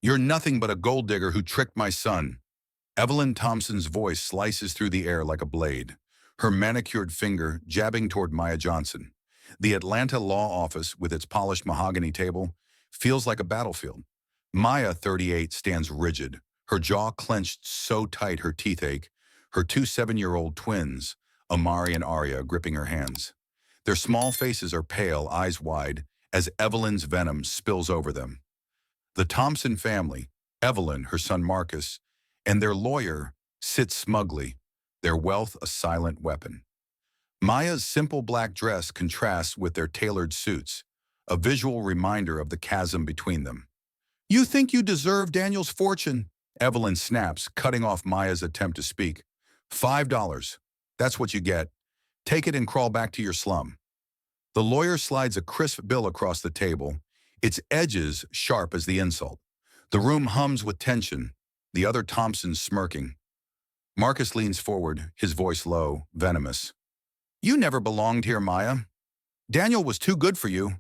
You're nothing but a gold digger who tricked my son. Evelyn Thompson's voice slices through the air like a blade, her manicured finger jabbing toward Maya Johnson. The Atlanta law office, with its polished mahogany table, feels like a battlefield. Maya, 38, stands rigid, her jaw clenched so tight her teeth ache, her two 7-year-old twins, Amari and Aria, gripping her hands. Their small faces are pale, eyes wide, as Evelyn's venom spills over them. The Thompson family, Evelyn, her son Marcus, and their lawyer sit smugly, their wealth a silent weapon. Maya's simple black dress contrasts with their tailored suits, a visual reminder of the chasm between them. You think you deserve Daniel's fortune? Evelyn snaps, cutting off Maya's attempt to speak. $5. That's what you get. Take it and crawl back to your slum. The lawyer slides a crisp bill across the table, its edges sharp as the insult. The room hums with tension, the other Thompsons smirking. Marcus leans forward, his voice low, venomous. You never belonged here, Maya. Daniel was too good for you.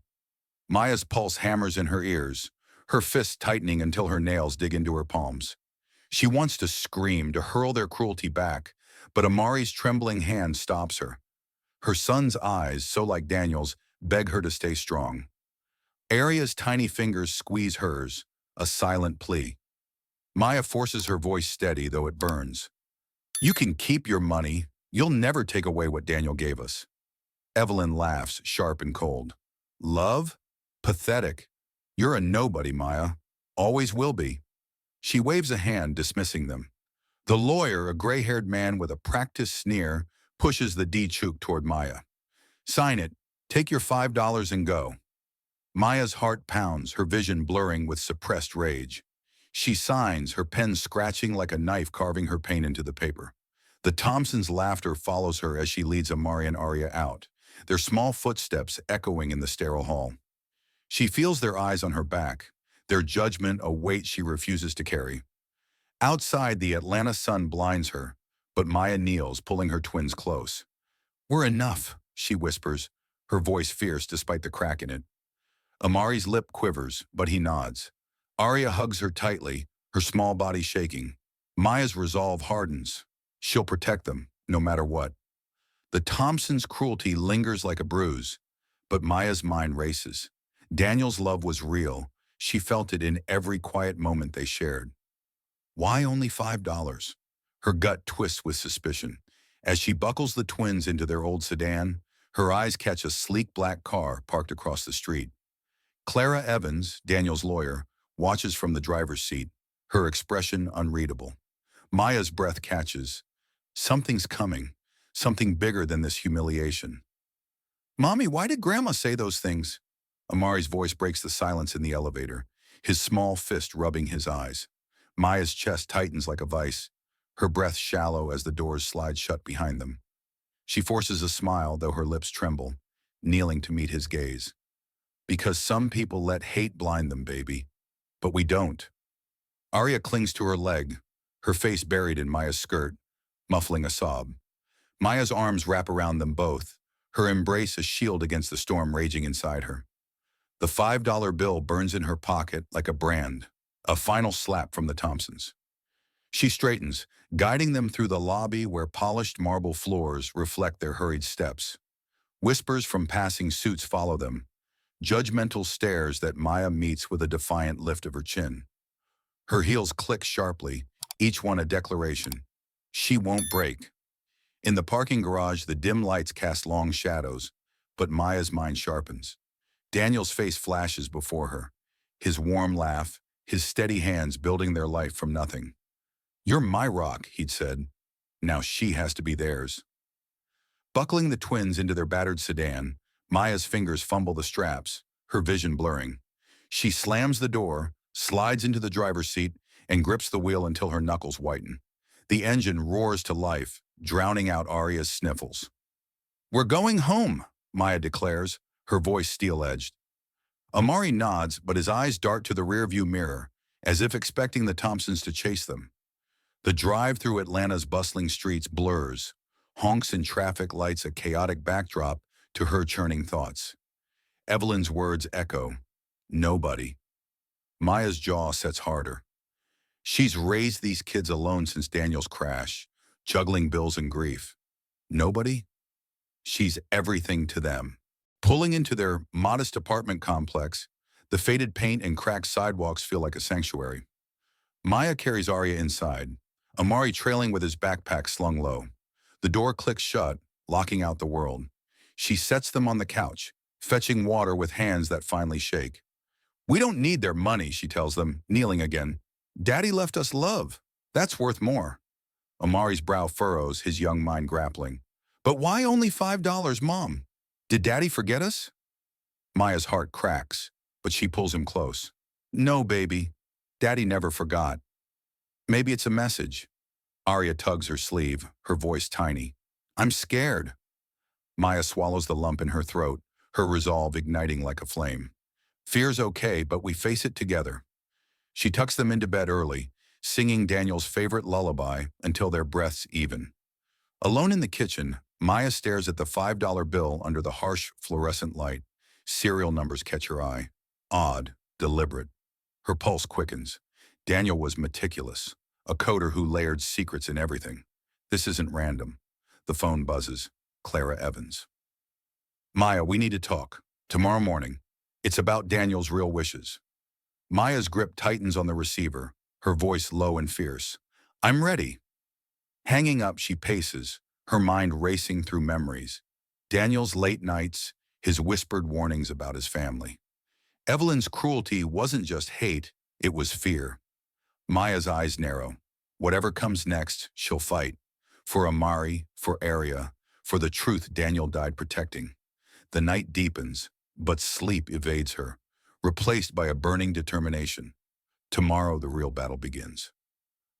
Maya's pulse hammers in her ears, her fists tightening until her nails dig into her palms. She wants to scream, to hurl their cruelty back, but Amari's trembling hand stops her. Her son's eyes, so like Daniel's, beg her to stay strong. Aria's tiny fingers squeeze hers, a silent plea. Maya forces her voice steady, though it burns. You can keep your money. You'll never take away what Daniel gave us. Evelyn laughs, sharp and cold. Love? Pathetic. You're a nobody, Maya. Always will be. She waves a hand, dismissing them. The lawyer, a gray-haired man with a practiced sneer, pushes the D-Chuk toward Maya. Sign it. Take your $5 and go. Maya's heart pounds, her vision blurring with suppressed rage. She signs, her pen scratching like a knife carving her pain into the paper. The Thompsons' laughter follows her as she leads Amari and Aria out, their small footsteps echoing in the sterile hall. She feels their eyes on her back, their judgment a weight she refuses to carry. Outside, the Atlanta sun blinds her, but Maya kneels, pulling her twins close. We're enough, she whispers, her voice fierce despite the crack in it. Amari's lip quivers, but he nods. Aria hugs her tightly, her small body shaking. Maya's resolve hardens. She'll protect them, no matter what. The Thompsons' cruelty lingers like a bruise, but Maya's mind races. Daniel's love was real. She felt it in every quiet moment they shared. Why only $5? Her gut twists with suspicion. As she buckles the twins into their old sedan, her eyes catch a sleek black car parked across the street. Clara Evans, Daniel's lawyer, watches from the driver's seat, her expression unreadable. Maya's breath catches. Something's coming, something bigger than this humiliation. Mommy, why did Grandma say those things? Amari's voice breaks the silence in the elevator, his small fist rubbing his eyes. Maya's chest tightens like a vice, her breath shallow as the doors slide shut behind them. She forces a smile, though her lips tremble, kneeling to meet his gaze. Because some people let hate blind them, baby. But we don't. Aria clings to her leg, her face buried in Maya's skirt, muffling a sob. Maya's arms wrap around them both, her embrace a shield against the storm raging inside her. The $5 bill burns in her pocket like a brand, a final slap from the Thompsons. She straightens, guiding them through the lobby where polished marble floors reflect their hurried steps. Whispers from passing suits follow them, judgmental stares that Maya meets with a defiant lift of her chin. Her heels click sharply, each one a declaration. She won't break. In the parking garage, the dim lights cast long shadows, but Maya's mind sharpens. Daniel's face flashes before her, his warm laugh, his steady hands building their life from nothing. You're my rock, he'd said. Now she has to be theirs. Buckling the twins into their battered sedan, Maya's fingers fumble the straps, her vision blurring. She slams the door, slides into the driver's seat, and grips the wheel until her knuckles whiten. The engine roars to life, drowning out Aria's sniffles. We're going home, Maya declares, her voice steel-edged. Amari nods, but his eyes dart to the rearview mirror, as if expecting the Thompsons to chase them. The drive through Atlanta's bustling streets blurs. Honks and traffic lights a chaotic backdrop to her churning thoughts. Evelyn's words echo. Nobody. Maya's jaw sets harder. She's raised these kids alone since Daniel's crash, juggling bills and grief. Nobody? She's everything to them. Pulling into their modest apartment complex, the faded paint and cracked sidewalks feel like a sanctuary. Maya carries Arya inside, Amari trailing with his backpack slung low. The door clicks shut, locking out the world. She sets them on the couch, fetching water with hands that finally shake. "We don't need their money," she tells them, kneeling again. "Daddy left us love. That's worth more." Amari's brow furrows, his young mind grappling. "But why only $5, Mom? Did Daddy forget us?" Maya's heart cracks, but she pulls him close. "No, baby. Daddy never forgot. Maybe it's a message." Arya tugs her sleeve, her voice tiny. "I'm scared." Maya swallows the lump in her throat, her resolve igniting like a flame. "Fear's okay, but we face it together." She tucks them into bed early, singing Daniel's favorite lullaby until their breaths even. Alone in the kitchen, Maya stares at the $5 bill under the harsh fluorescent light. Serial numbers catch her eye. Odd, deliberate. Her pulse quickens. Daniel was meticulous, a coder who layered secrets in everything. This isn't random. The phone buzzes. Clara Evans. "Maya, we need to talk. Tomorrow morning. It's about Daniel's real wishes." Maya's grip tightens on the receiver, her voice low and fierce. "I'm ready." Hanging up, she paces, her mind racing through memories. Daniel's late nights, his whispered warnings about his family. Evelyn's cruelty wasn't just hate, it was fear. Maya's eyes narrow. Whatever comes next, she'll fight. For Amari, for Arya, for the truth Daniel died protecting. The night deepens, but sleep evades her, replaced by a burning determination. Tomorrow the real battle begins.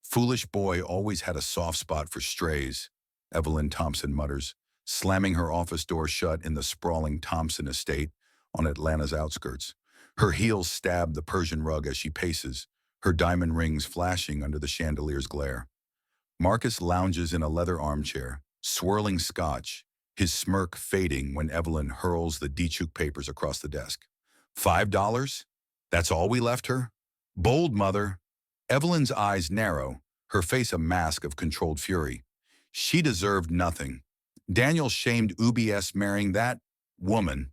"Foolish boy always had a soft spot for strays," Evelyn Thompson mutters, slamming her office door shut in the sprawling Thompson estate on Atlanta's outskirts. Her heels stab the Persian rug as she paces, her diamond rings flashing under the chandelier's glare. Marcus lounges in a leather armchair, swirling scotch, his smirk fading when Evelyn hurls the Dichuk papers across the desk. $5? That's all we left her? Bold mother. Evelyn's eyes narrow, her face a mask of controlled fury. She deserved nothing. Daniel shamed UBS marrying that woman.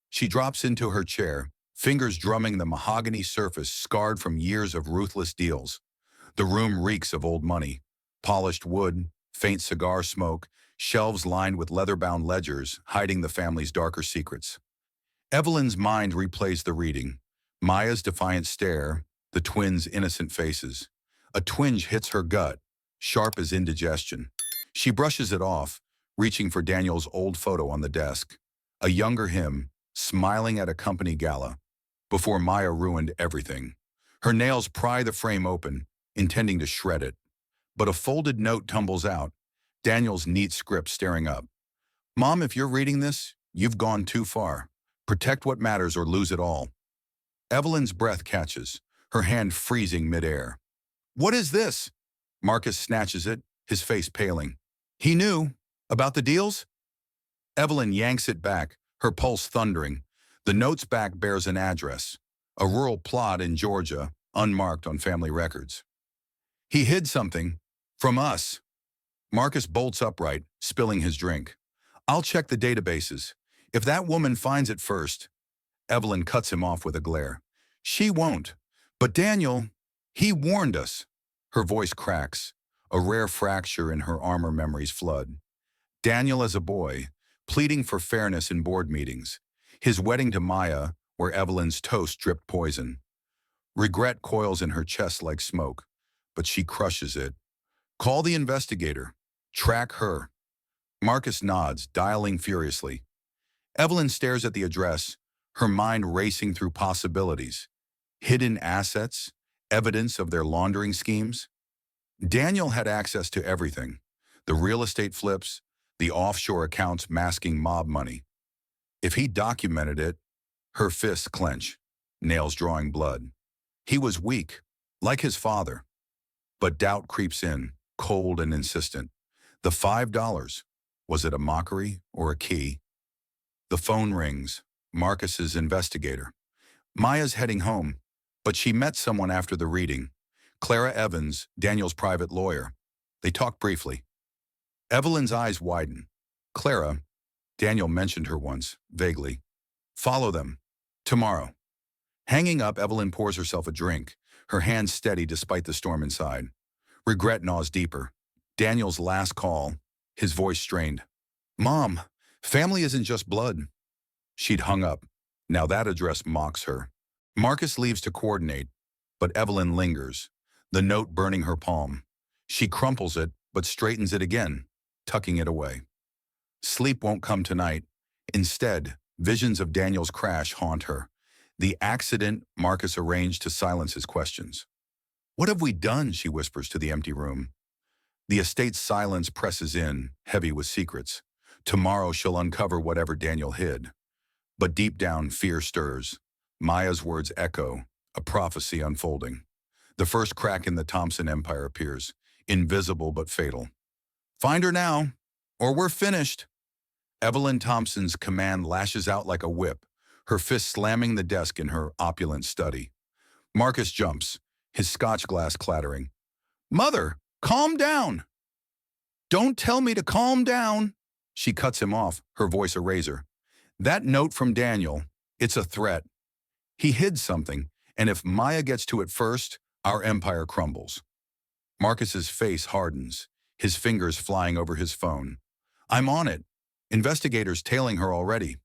She drops into her chair, fingers drumming the mahogany surface scarred from years of ruthless deals. The room reeks of old money. Polished wood, faint cigar smoke, shelves lined with leather-bound ledgers hiding the family's darker secrets. Evelyn's mind replays the reading. Maya's defiant stare, the twins' innocent faces. A twinge hits her gut, sharp as indigestion. She brushes it off, reaching for Daniel's old photo on the desk. A younger him, smiling at a company gala, before Maya ruined everything. Her nails pry the frame open, intending to shred it. But a folded note tumbles out, Daniel's neat script staring up. "Mom, if you're reading this, you've gone too far. Protect what matters or lose it all." Evelyn's breath catches, her hand freezing midair. "What is this?" Marcus snatches it, his face paling. "He knew. About the deals?" Evelyn yanks it back, her pulse thundering. The note's back bears an address, a rural plot in Georgia, unmarked on family records. "He hid something. From us." Marcus bolts upright, spilling his drink. "I'll check the databases. If that woman finds it first." Evelyn cuts him off with a glare. "She won't. But Daniel, he warned us." Her voice cracks, a rare fracture in her armor memories flood. Daniel as a boy, pleading for fairness in board meetings. His wedding to Maya, where Evelyn's toast dripped poison. Regret coils in her chest like smoke, but she crushes it. "Call the investigator. Track her." Marcus nods, dialing furiously. Evelyn stares at the address, her mind racing through possibilities. Hidden assets, evidence of their laundering schemes. Daniel had access to everything. The real estate flips, the offshore accounts masking mob money. If he documented it, her fists clench, nails drawing blood. He was weak, like his father. But doubt creeps in, cold and insistent. The $5, was it a mockery or a key? The phone rings, Marcus's investigator. "Maya's heading home. But she met someone after the reading. Clara Evans, Daniel's private lawyer. They talked briefly. Evelyn's eyes widen. Clara, Daniel mentioned her once, vaguely. Follow them. Tomorrow. Hanging up, Evelyn pours herself a drink, her hands steady despite the storm inside. Regret gnaws deeper. Daniel's last call, his voice strained. Mom, family isn't just blood. She'd hung up. Now that address mocks her. Marcus leaves to coordinate, but Evelyn lingers, the note burning her palm. She crumples it, but straightens it again, tucking it away. Sleep won't come tonight. Instead, visions of Daniel's crash haunt her. The accident Marcus arranged to silence his questions. What have we done? She whispers to the empty room. The estate's silence presses in, heavy with secrets. Tomorrow she'll uncover whatever Daniel hid. But deep down, fear stirs. Maya's words echo, a prophecy unfolding. The first crack in the Thompson empire appears, invisible but fatal. Find her now, or we're finished. Evelyn Thompson's command lashes out like a whip, her fist slamming the desk in her opulent study. Marcus jumps, his scotch glass clattering. Mother, calm down! Don't tell me to calm down! She cuts him off, her voice a razor. That note from Daniel, it's a threat. He hid something, and if Maya gets to it first, our empire crumbles. Marcus's face hardens, his fingers flying over his phone. I'm on it. Investigators tailing her already.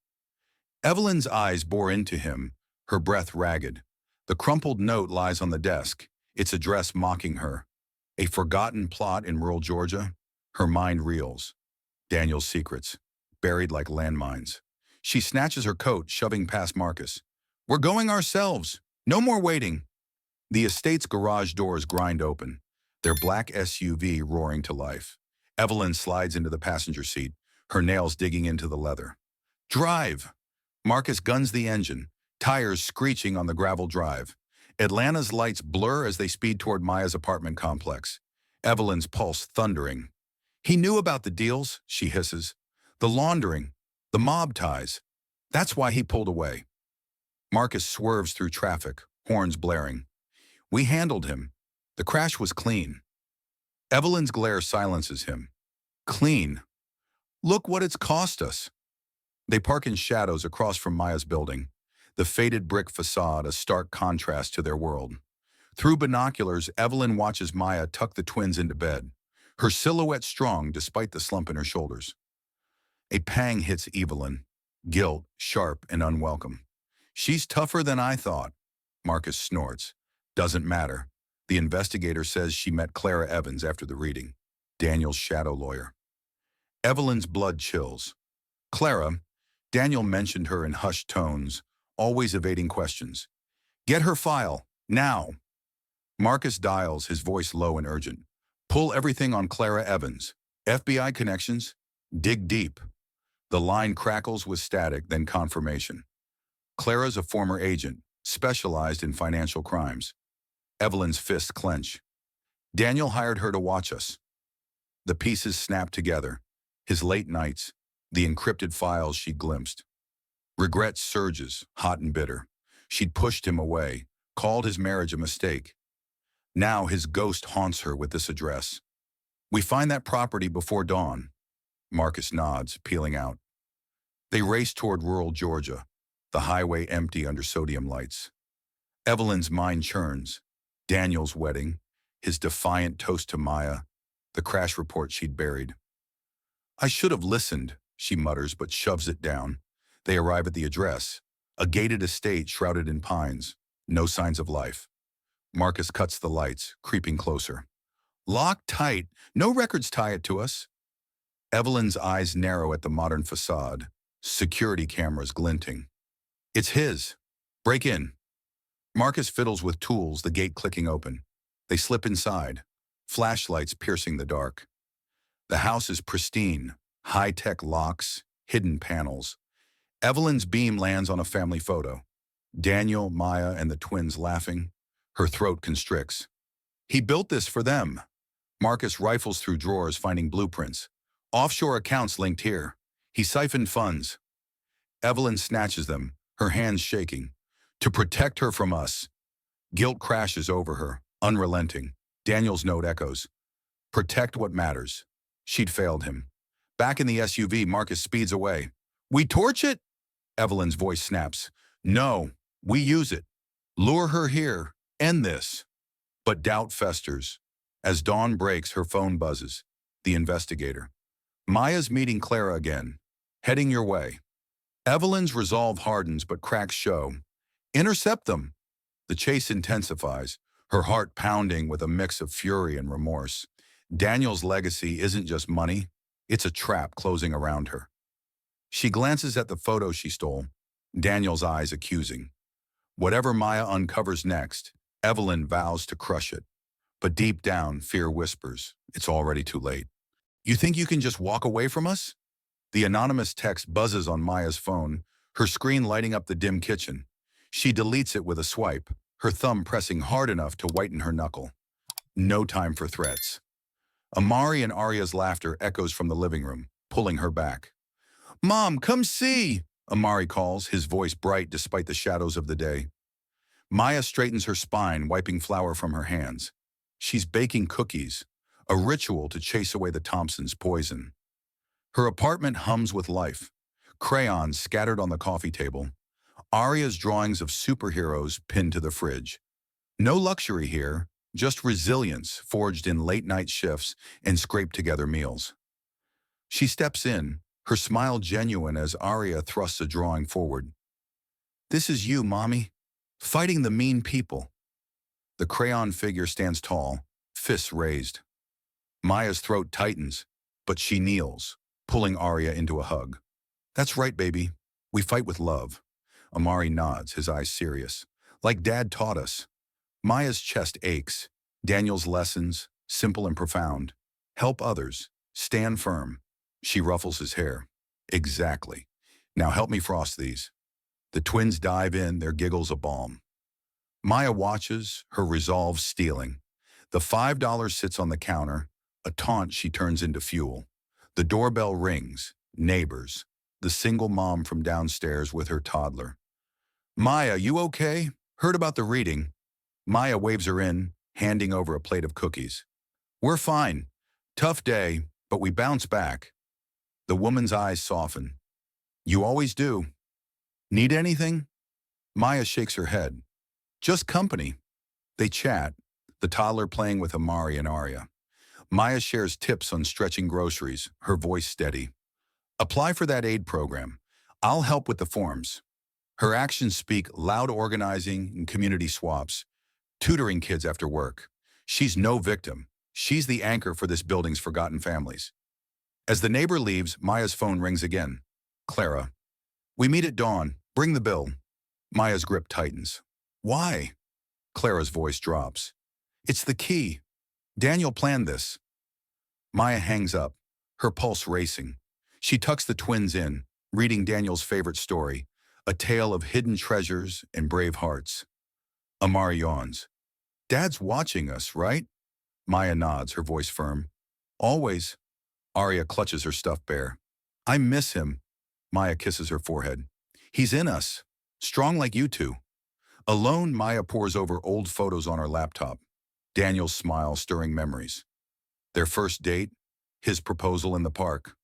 Evelyn's eyes bore into him, her breath ragged. The crumpled note lies on the desk, its address mocking her. A forgotten plot in rural Georgia? Her mind reels. Daniel's secrets, buried like landmines. She snatches her coat, shoving past Marcus. We're going ourselves. No more waiting. The estate's garage doors grind open, their black SUV roaring to life. Evelyn slides into the passenger seat, her nails digging into the leather. Drive! Marcus guns the engine, tires screeching on the gravel drive. Atlanta's lights blur as they speed toward Maya's apartment complex. Evelyn's pulse thundering. He knew about the deals, she hisses. The laundering, the mob ties. That's why he pulled away. Marcus swerves through traffic, horns blaring. We handled him. The crash was clean. Evelyn's glare silences him. Clean. Look what it's cost us. They park in shadows across from Maya's building, the faded brick facade a stark contrast to their world. Through binoculars, Evelyn watches Maya tuck the twins into bed, her silhouette strong despite the slump in her shoulders. A pang hits Evelyn, guilt, sharp and unwelcome. She's tougher than I thought. Marcus snorts. Doesn't matter. The investigator says she met Clara Evans after the reading, Daniel's shadow lawyer. Evelyn's blood chills. Clara, Daniel mentioned her in hushed tones, always evading questions. Get her file, now. Marcus dials, his voice low and urgent. Pull everything on Clara Evans. FBI connections? Dig deep. The line crackles with static, then confirmation. Clara's a former agent, specialized in financial crimes. Evelyn's fists clench. Daniel hired her to watch us. The pieces snap together. His late nights, the encrypted files she glimpsed. Regret surges, hot and bitter. She'd pushed him away, called his marriage a mistake. Now his ghost haunts her with this address. We find that property before dawn. Marcus nods, peeling out. They race toward rural Georgia, the highway empty under sodium lights. Evelyn's mind churns. Daniel's wedding, his defiant toast to Maya, the crash report she'd buried. I should have listened, she mutters, but shoves it down. They arrive at the address, a gated estate shrouded in pines, no signs of life. Marcus cuts the lights, creeping closer. Locked tight, no records tie it to us. Evelyn's eyes narrow at the modern facade, security cameras glinting. It's his. Break in. Marcus fiddles with tools, the gate clicking open. They slip inside, flashlights piercing the dark. The house is pristine, high-tech locks, hidden panels. Evelyn's beam lands on a family photo. Daniel, Maya, and the twins laughing. Her throat constricts. He built this for them. Marcus rifles through drawers, finding blueprints. Offshore accounts linked here. He siphoned funds. Evelyn snatches them, her hands shaking. To protect her from us. Guilt crashes over her, unrelenting. Daniel's note echoes. Protect what matters. She'd failed him. Back in the SUV, Marcus speeds away. We torch it? Evelyn's voice snaps. No, we use it. Lure her here. End this. But doubt festers. As dawn breaks, her phone buzzes. The investigator. Maya's meeting Clara again. Heading your way. Evelyn's resolve hardens but cracks show. Intercept them. The chase intensifies, her heart pounding with a mix of fury and remorse. Daniel's legacy isn't just money, it's a trap closing around her. She glances at the photo she stole, Daniel's eyes accusing. Whatever Maya uncovers next, Evelyn vows to crush it. But deep down, fear whispers, it's already too late. You think you can just walk away from us? The anonymous text buzzes on Maya's phone, her screen lighting up the dim kitchen. She deletes it with a swipe, her thumb pressing hard enough to whiten her knuckle. No time for threats. Amari and Arya's laughter echoes from the living room, pulling her back. Mom, come see! Amari calls, his voice bright despite the shadows of the day. Maya straightens her spine, wiping flour from her hands. She's baking cookies, a ritual to chase away the Thompsons' poison. Her apartment hums with life. Crayons scattered on the coffee table. Arya's drawings of superheroes pinned to the fridge. No luxury here, just resilience forged in late-night shifts and scraped-together meals. She steps in, her smile genuine as Arya thrusts a drawing forward. This is you, Mommy, fighting the mean people. The crayon figure stands tall, fists raised. Maya's throat tightens, but she kneels, pulling Arya into a hug. That's right, baby. We fight with love. Amari nods, his eyes serious. Like Dad taught us. Maya's chest aches. Daniel's lessons, simple and profound. Help others. Stand firm. She ruffles his hair. Exactly. Now help me frost these. The twins dive in, their giggles a balm. Maya watches, her resolve stealing. The $5 sits on the counter, a taunt she turns into fuel. The doorbell rings. Neighbors. The single mom from downstairs with her toddler. Maya, you okay? Heard about the reading. Maya waves her in, handing over a plate of cookies. We're fine. Tough day, but we bounce back. The woman's eyes soften. You always do. Need anything? Maya shakes her head. Just company. They chat, the toddler playing with Amari and Arya. Maya shares tips on stretching groceries, her voice steady. Apply for that aid program. I'll help with the forms. Her actions speak loud organizing and community swaps, tutoring kids after work. She's no victim. She's the anchor for this building's forgotten families. As the neighbor leaves, Maya's phone rings again. Clara. We meet at dawn. Bring the bill. Maya's grip tightens. Why? Clara's voice drops. It's the key. Daniel planned this. Maya hangs up, her pulse racing. She tucks the twins in, reading Daniel's favorite story, a tale of hidden treasures and brave hearts. Amari yawns. Dad's watching us, right? Maya nods, her voice firm. Always. Arya clutches her stuffed bear. I miss him. Maya kisses her forehead. He's in us, strong like you two. Alone, Maya pores over old photos on her laptop. Daniel's smile stirring memories. Their first date, his proposal in the park.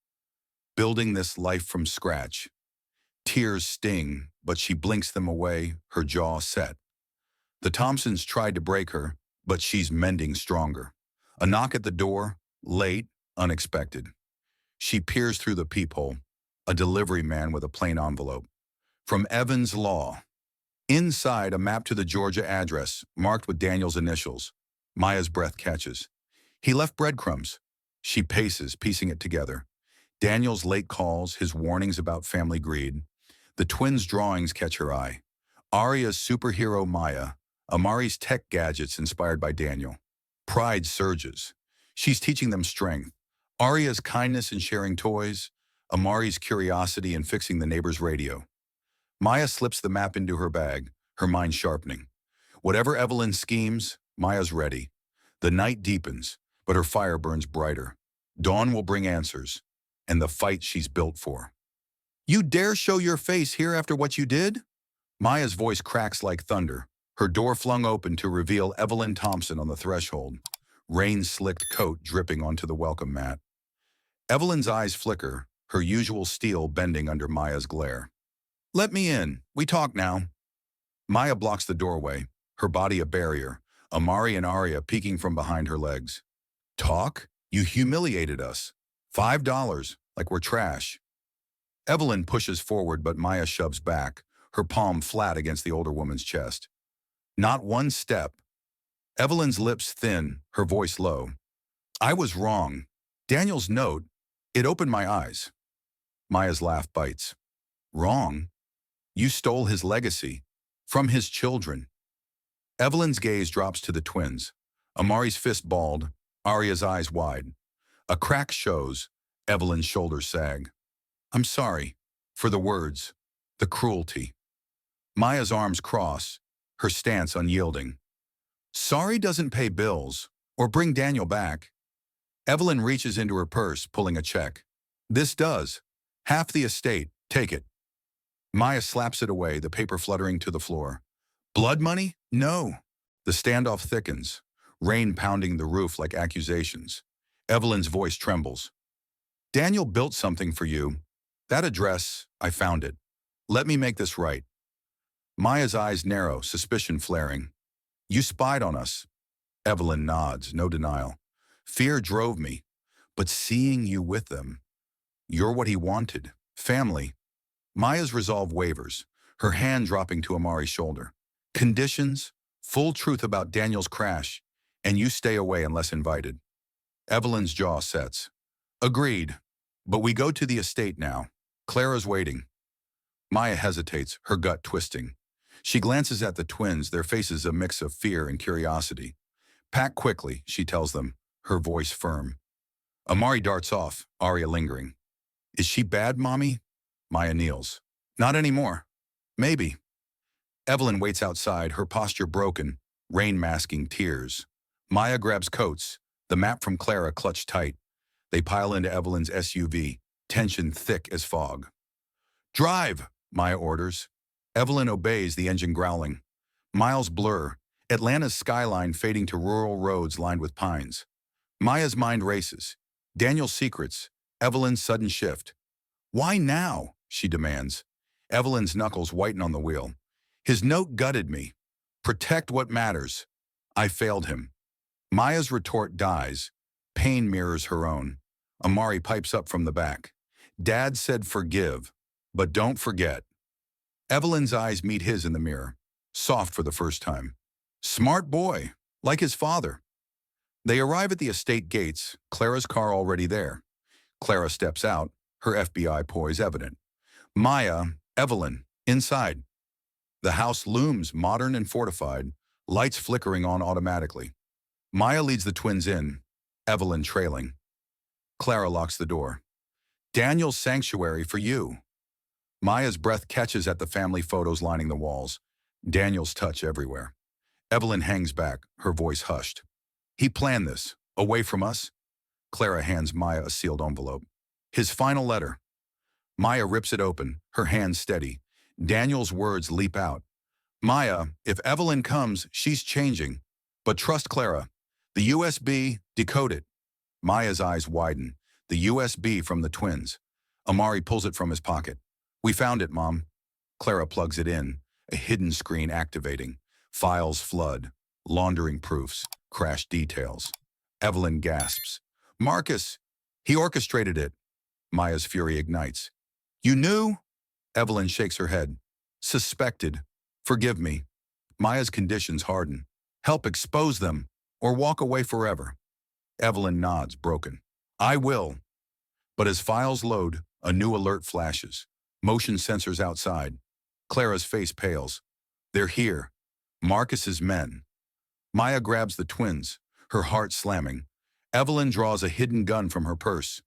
Building this life from scratch. Tears sting, but she blinks them away, her jaw set. The Thompsons tried to break her, but she's mending stronger. A knock at the door, late, unexpected. She peers through the peephole, a delivery man with a plain envelope. From Evans Law. Inside, a map to the Georgia address, marked with Daniel's initials. Maya's breath catches. He left breadcrumbs. She paces, piecing it together. Daniel's late calls, his warnings about family greed. The twins' drawings catch her eye. Arya's superhero Maya, Amari's tech gadgets inspired by Daniel. Pride surges. She's teaching them strength. Arya's kindness in sharing toys, Amari's curiosity in fixing the neighbor's radio. Maya slips the map into her bag, her mind sharpening. Whatever Evelyn schemes, Maya's ready. The night deepens, but her fire burns brighter. Dawn will bring answers, and the fight she's built for. You dare show your face here after what you did? Maya's voice cracks like thunder. Her door flung open to reveal Evelyn Thompson on the threshold, rain-slicked coat dripping onto the welcome mat. Evelyn's eyes flicker, her usual steel bending under Maya's glare. "Let me in. We talk now." Maya blocks the doorway, her body a barrier, Amari and Arya peeking from behind her legs. "Talk? You humiliated us. $5, like we're trash." Evelyn pushes forward, but Maya shoves back, her palm flat against the older woman's chest. "Not one step." Evelyn's lips thin, her voice low. "I was wrong. Daniel's note, it opened my eyes." Maya's laugh bites. "Wrong? You stole his legacy. From his children." Evelyn's gaze drops to the twins. Amari's fist balled, Arya's eyes wide. A crack shows, Evelyn's shoulders sag. "I'm sorry. For the words. The cruelty." Maya's arms cross, her stance unyielding. "Sorry doesn't pay bills, or bring Daniel back." Evelyn reaches into her purse, pulling a check. "This does. Half the estate. Take it." Maya slaps it away, the paper fluttering to the floor. "Blood money? No." The standoff thickens, rain pounding the roof like accusations. Evelyn's voice trembles. "Daniel built something for you. That address, I found it. Let me make this right." Maya's eyes narrow, suspicion flaring. "You spied on us." Evelyn nods, no denial. "Fear drove me, but seeing you with them. You're what he wanted. Family." Maya's resolve wavers, her hand dropping to Amari's shoulder. "Conditions, full truth about Daniel's crash, and you stay away unless invited." Evelyn's jaw sets. "Agreed, but we go to the estate now. Clara's waiting." Maya hesitates, her gut twisting. She glances at the twins, their faces a mix of fear and curiosity. "Pack quickly," she tells them, her voice firm. Amari darts off, Arya lingering. "Is she bad, Mommy?" Maya kneels. "Not anymore. Maybe." Evelyn waits outside, her posture broken, rain masking tears. Maya grabs coats, the map from Clara clutched tight. They pile into Evelyn's SUV, tension thick as fog. "Drive," Maya orders. Evelyn obeys, the engine growling. Miles blur, Atlanta's skyline fading to rural roads lined with pines. Maya's mind races. Daniel's secrets, Evelyn's sudden shift. "Why now?" she demands. Evelyn's knuckles whiten on the wheel. "His note gutted me. Protect what matters. I failed him." Maya's retort dies. Pain mirrors her own. Amari pipes up from the back. "Dad said forgive, but don't forget." Evelyn's eyes meet his in the mirror, soft for the first time. "Smart boy, like his father." They arrive at the estate gates, Clara's car already there. Clara steps out, her FBI poise evident. Maya, Evelyn, inside. The house looms, modern and fortified, lights flickering on automatically. Maya leads the twins in, Evelyn trailing. Clara locks the door. "Daniel's sanctuary for you." Maya's breath catches at the family photos lining the walls. Daniel's touch everywhere. Evelyn hangs back, her voice hushed. "He planned this, away from us." Clara hands Maya a sealed envelope. "His final letter." Maya rips it open, her hand steady. Daniel's words leap out. "Maya, if Evelyn comes, she's changing. But trust Clara. The USB, decode it." Maya's eyes widen. The USB from the twins. Amari pulls it from his pocket. "We found it, Mom." Clara plugs it in, a hidden screen activating. Files flood, laundering proofs, crash details. Evelyn gasps. "Marcus, he orchestrated it." Maya's fury ignites. "You knew?" Evelyn shakes her head. "Suspected. Forgive me." Maya's conditions harden. "Help expose them, or walk away forever." Evelyn nods, broken. "I will." But as files load, a new alert flashes. Motion sensors outside. Clara's face pales. They're here. Marcus's men. Maya grabs the twins, her heart slamming. Evelyn draws a hidden gun from her purse.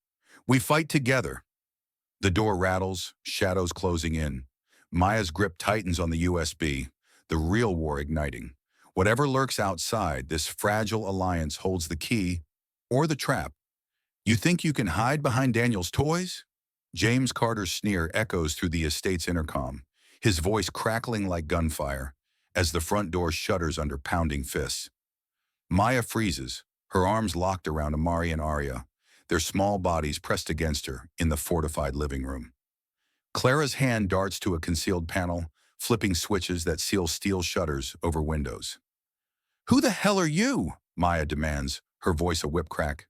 "We fight together." The door rattles, shadows closing in. Maya's grip tightens on the USB, the real war igniting. Whatever lurks outside, this fragile alliance holds the key, or the trap. "You think you can hide behind Daniel's toys?" James Carter's sneer echoes through the estate's intercom, his voice crackling like gunfire. as the front door shudders under pounding fists. Maya freezes, her arms locked around Amari and Arya, their small bodies pressed against her in the fortified living room. Clara's hand darts to a concealed panel, flipping switches that seal steel shutters over windows. "Who the hell are you?" Maya demands, her voice a whip crack.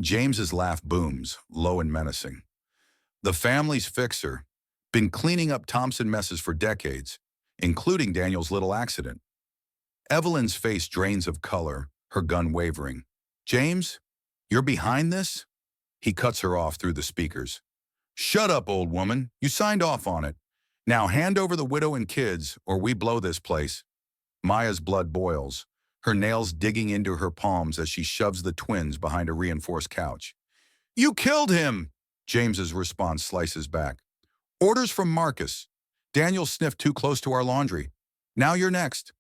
James's laugh booms, low and menacing. "The family's fixer. Been cleaning up Thompson messes for decades, including Daniel's little accident." Evelyn's face drains of color, her gun wavering. "James, you're behind this?" He cuts her off through the speakers. "Shut up, old woman. You signed off on it. Now hand over the widow and kids, or we blow this place." Maya's blood boils, her nails digging into her palms as she shoves the twins behind a reinforced couch. "You killed him!" James's response slices back. "Orders from Marcus. Daniel sniffed too close to our laundry. Now you're next."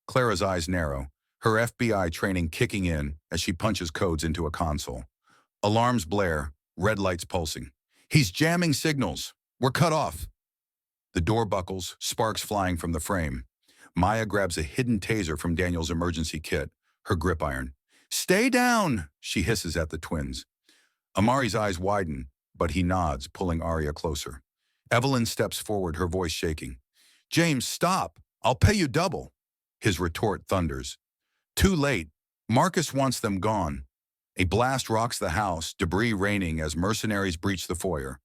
Clara's eyes narrow, her FBI training kicking in as she punches codes into a console. Alarms blare, red lights pulsing. "He's jamming signals. We're cut off." The door buckles, sparks flying from the frame. Maya grabs a hidden taser from Daniel's emergency kit, her grip iron. "Stay down," she hisses at the twins. Amari's eyes widen, but he nods, pulling Arya closer. Evelyn steps forward, her voice shaking. "James, stop. I'll pay you double." His retort thunders. Too late. Marcus wants them gone. A blast rocks the house, debris raining as mercenaries breach the foyer.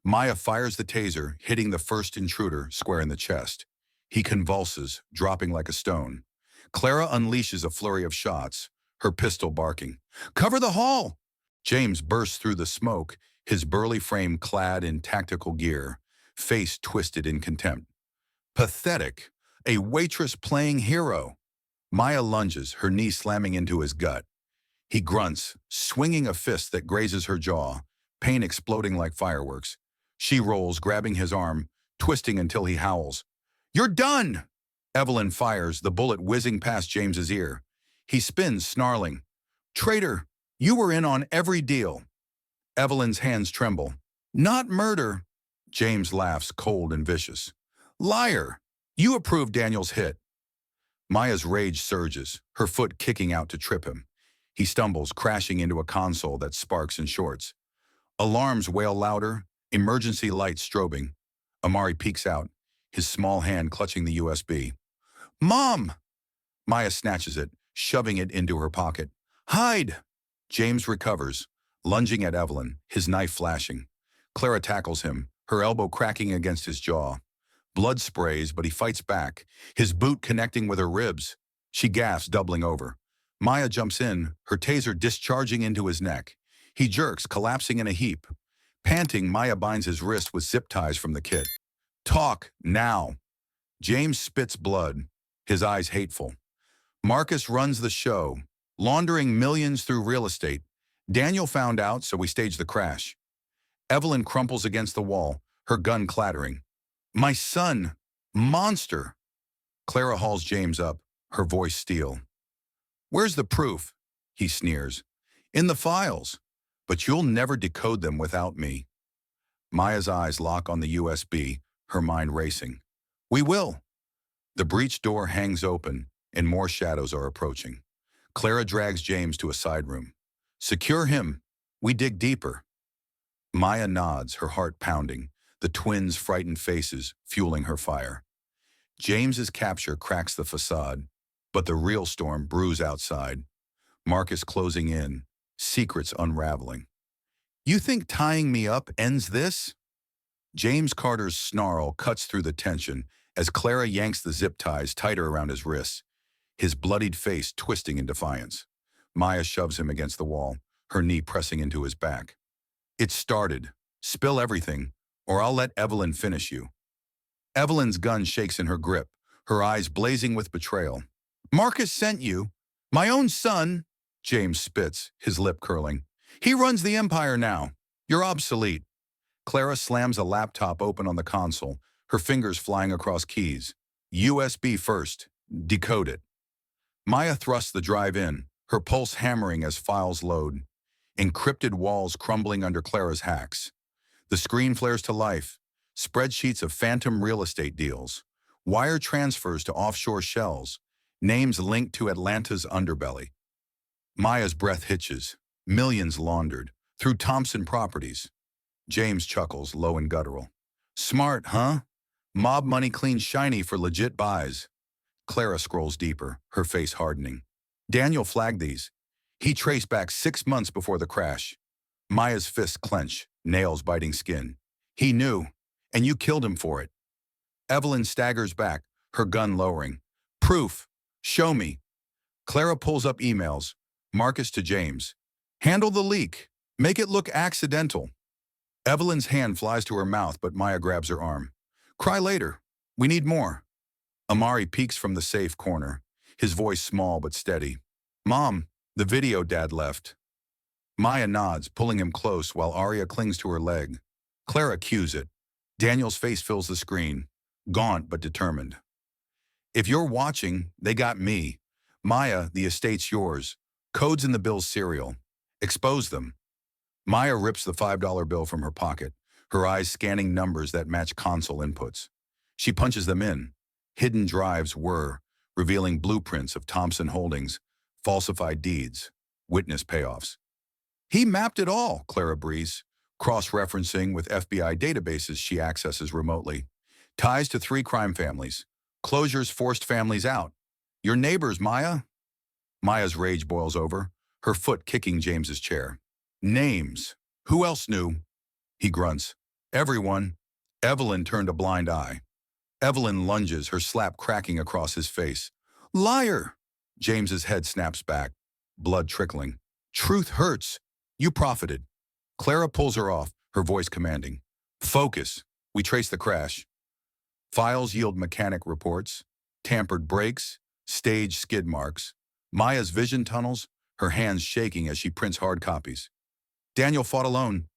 Maya fires the taser, hitting the first intruder square in the chest. He convulses, dropping like a stone. Clara unleashes a flurry of shots, her pistol barking. "Cover the hall!" James bursts through the smoke, his burly frame clad in tactical gear, face twisted in contempt. Pathetic. A waitress playing hero. Maya lunges, her knee slamming into his gut. He grunts, swinging a fist that grazes her jaw, pain exploding like fireworks. She rolls, grabbing his arm, twisting until he howls. "You're done!" Evelyn fires, the bullet whizzing past James's ear. He spins, snarling. "Traitor, you were in on every deal." Evelyn's hands tremble. "Not murder." James laughs, cold and vicious. "Liar! You approved Daniel's hit." Maya's rage surges, her foot kicking out to trip him. He stumbles, crashing into a console that sparks and shorts. Alarms wail louder, emergency lights strobing. Amari peeks out, his small hand clutching the USB. "Mom!" Maya snatches it, shoving it into her pocket. "Hide!" James recovers, lunging at Evelyn, his knife flashing. Clara tackles him, her elbow cracking against his jaw. Blood sprays, but he fights back, his boot connecting with her ribs. She gasps, doubling over. Maya jumps in, her taser discharging into his neck. He jerks, collapsing in a heap. Panting, Maya binds his wrist with zip ties from the kit. "Talk, now." James spits blood, his eyes hateful. "Marcus runs the show, laundering millions through real estate. Daniel found out, so we staged the crash." Evelyn crumples against the wall, her gun clattering. "My son! Monster!" Clara hauls James up, her voice steel. "Where's the proof?" He sneers. "In the files. But you'll never decode them without me." Maya's eyes lock on the USB, her mind racing. "We will." The breech door hangs open, and more shadows are approaching. Clara drags James to a side room. "Secure him. We dig deeper." Maya nods, her heart pounding, the twins' frightened faces fueling her fire. James's capture cracks the facade, but the real storm brews outside. Marcus closing in, secrets unraveling. "You think tying me up ends this?" James Carter's snarl cuts through the tension as Clara yanks the zip ties tighter around his wrists, his bloodied face twisting in defiance. Maya shoves him against the wall, her knee pressing into his back. "It started. Spill everything, or I'll let Evelyn finish you." Evelyn's gun shakes in her grip, her eyes blazing with betrayal. "Marcus sent you. My own son," James spits, his lip curling. "He runs the empire now. You're obsolete." Clara slams a laptop open on the console, her fingers flying across keys. "USB first. Decode it." Maya thrusts the drive in, her pulse hammering as files load. Encrypted walls crumbling under Clara's hacks. The screen flares to life, spreadsheets of phantom real estate deals. Wire transfers to offshore shells. Names linked to Atlanta's underbelly. Maya's breath hitches. Millions laundered. Through Thompson Properties. James chuckles, low and guttural. Smart, huh? Mob money clean shiny for legit buys. Clara scrolls deeper, her face hardening. Daniel flagged these. He traced back 6 months before the crash. Maya's fists clench, nails biting skin. He knew, and you killed him for it. Evelyn staggers back, her gun lowering. Proof. Show me. Clara pulls up emails. Marcus to James. Handle the leak. Make it look accidental. Evelyn's hand flies to her mouth, but Maya grabs her arm. Cry later. We need more. Amari peeks from the safe corner, his voice small but steady. Mom, the video Dad left. Maya nods, pulling him close while Arya clings to her leg. Clara cues it. Daniel's face fills the screen, gaunt but determined. If you're watching, they got me. Maya, the estate's yours. Codes in the bill's serial. Expose them. Maya rips the $5 bill from her pocket, her eyes scanning numbers that match console inputs. She punches them in. Hidden drives whir, revealing blueprints of Thompson Holdings, falsified deeds, witness payoffs. He mapped it all, Clara breathes, cross-referencing with FBI databases she accesses remotely. Ties to 3 crime families. Closures forced families out. Your neighbors, Maya? Maya's rage boils over, her foot kicking James's chair. Names. Who else knew? He grunts. Everyone. Evelyn turned a blind eye. Evelyn lunges, her slap cracking across his face. Liar! James's head snaps back, blood trickling. Truth hurts. You profited. Clara pulls her off, her voice commanding. Focus. We trace the crash. Files yield mechanic reports, tampered brakes, stage skid marks. Maya's vision tunnels, her hands shaking as she prints hard copies. Daniel fought alone.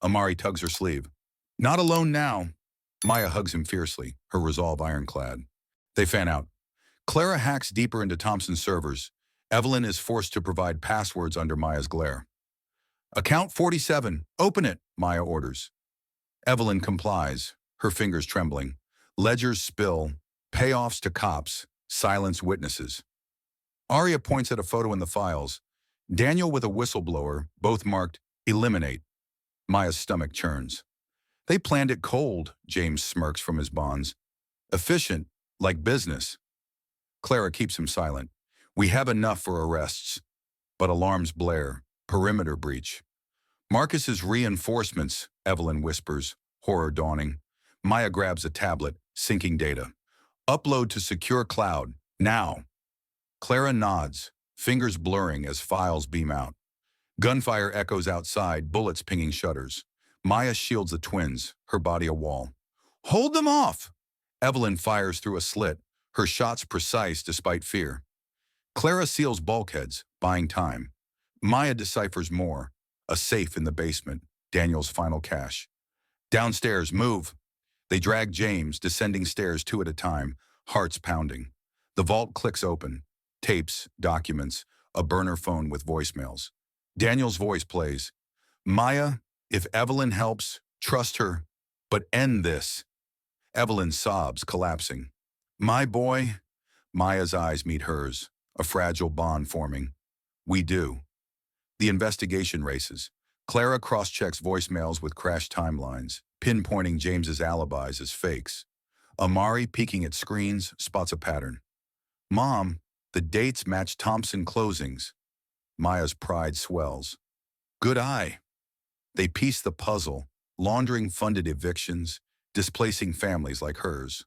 Amari tugs her sleeve. Not alone now. Maya hugs him fiercely, her resolve ironclad. They fan out. Clara hacks deeper into Thompson's servers. Evelyn is forced to provide passwords under Maya's glare. Account 47. Open it, Maya orders. Evelyn complies, her fingers trembling. Ledgers spill, payoffs to cops, silence witnesses. Arya points at a photo in the files. Daniel with a whistleblower, both marked Eliminate. Maya's stomach churns. They planned it cold, James smirks from his bonds. Efficient, like business. Clara keeps him silent. We have enough for arrests. But alarms blare. Perimeter breach. Marcus's reinforcements, Evelyn whispers, horror dawning. Maya grabs a tablet, syncing data. Upload to secure cloud, now. Clara nods, fingers blurring as files beam out. Gunfire echoes outside, bullets pinging shutters. Maya shields the twins, her body a wall. Hold them off! Evelyn fires through a slit, her shots precise despite fear. Clara seals bulkheads, buying time. Maya deciphers more. A safe in the basement, Daniel's final cache. Downstairs, move. They drag James, descending stairs 2 at a time, hearts pounding. The vault clicks open. Tapes, documents, a burner phone with voicemails. Daniel's voice plays. Maya, if Evelyn helps, trust her, but end this. Evelyn sobs, collapsing. My boy. Maya's eyes meet hers, a fragile bond forming. We do. The investigation races. Clara cross-checks voicemails with crash timelines, pinpointing James's alibis as fakes. Amari, peeking at screens, spots a pattern. Mom, the dates match Thompson closings. Maya's pride swells. Good eye. They piece the puzzle, laundering funded evictions, displacing families like hers.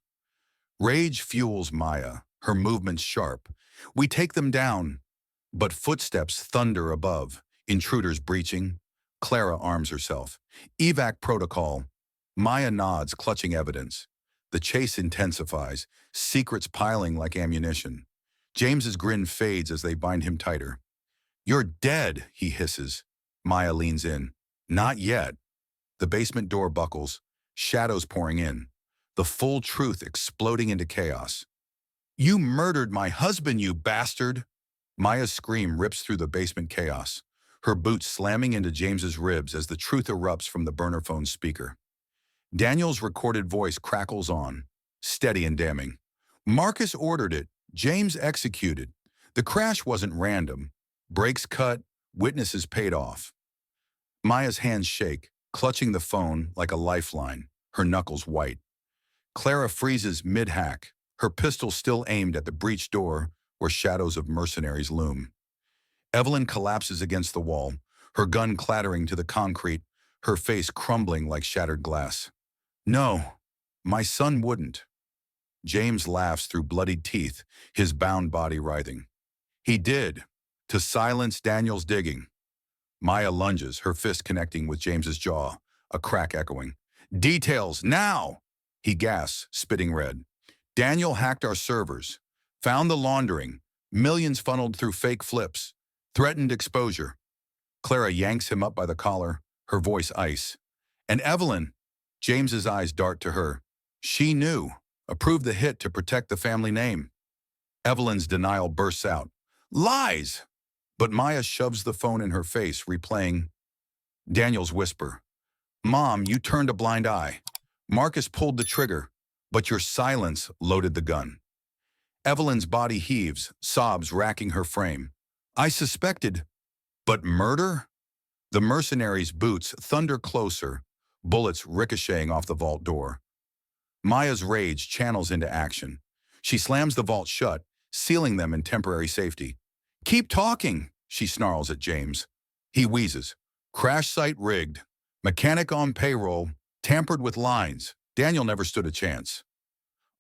Rage fuels Maya, her movements sharp. We take them down. But footsteps thunder above, intruders breaching. Clara arms herself. Evac protocol. Maya nods, clutching evidence. The chase intensifies, secrets piling like ammunition. James's grin fades as they bind him tighter. You're dead, he hisses. Maya leans in. Not yet. The basement door buckles, shadows pouring in. The full truth exploding into chaos. You murdered my husband, you bastard! Maya's scream rips through the basement chaos, her boots slamming into James's ribs as the truth erupts from the burner phone's speaker. Daniel's recorded voice crackles on, steady and damning. Marcus ordered it. James executed. The crash wasn't random. Brakes cut, witnesses paid off. Maya's hands shake, clutching the phone like a lifeline, her knuckles white. Clara freezes mid-hack, her pistol still aimed at the breached door where shadows of mercenaries loom. Evelyn collapses against the wall, her gun clattering to the concrete, her face crumbling like shattered glass. No, my son wouldn't. James laughs through bloodied teeth, his bound body writhing. He did, to silence Daniel's digging. Maya lunges, her fist connecting with James's jaw, a crack echoing. Details, now! He gasps, spitting red. Daniel hacked our servers, found the laundering, millions funneled through fake flips, threatened exposure. Clara yanks him up by the collar, her voice ice. And Evelyn, James's eyes dart to her. She knew, approved the hit to protect the family name. Evelyn's denial bursts out. Lies! But Maya shoves the phone in her face, replaying Daniel's whisper. Mom, you turned a blind eye. Marcus pulled the trigger, but your silence loaded the gun. Evelyn's body heaves, sobs racking her frame. I suspected, but murder? The mercenaries' boots thunder closer, bullets ricocheting off the vault door. Maya's rage channels into action. She slams the vault shut, sealing them in temporary safety. Keep talking, she snarls at James. He wheezes. Crash site rigged. Mechanic on payroll. Tampered with lines. Daniel never stood a chance.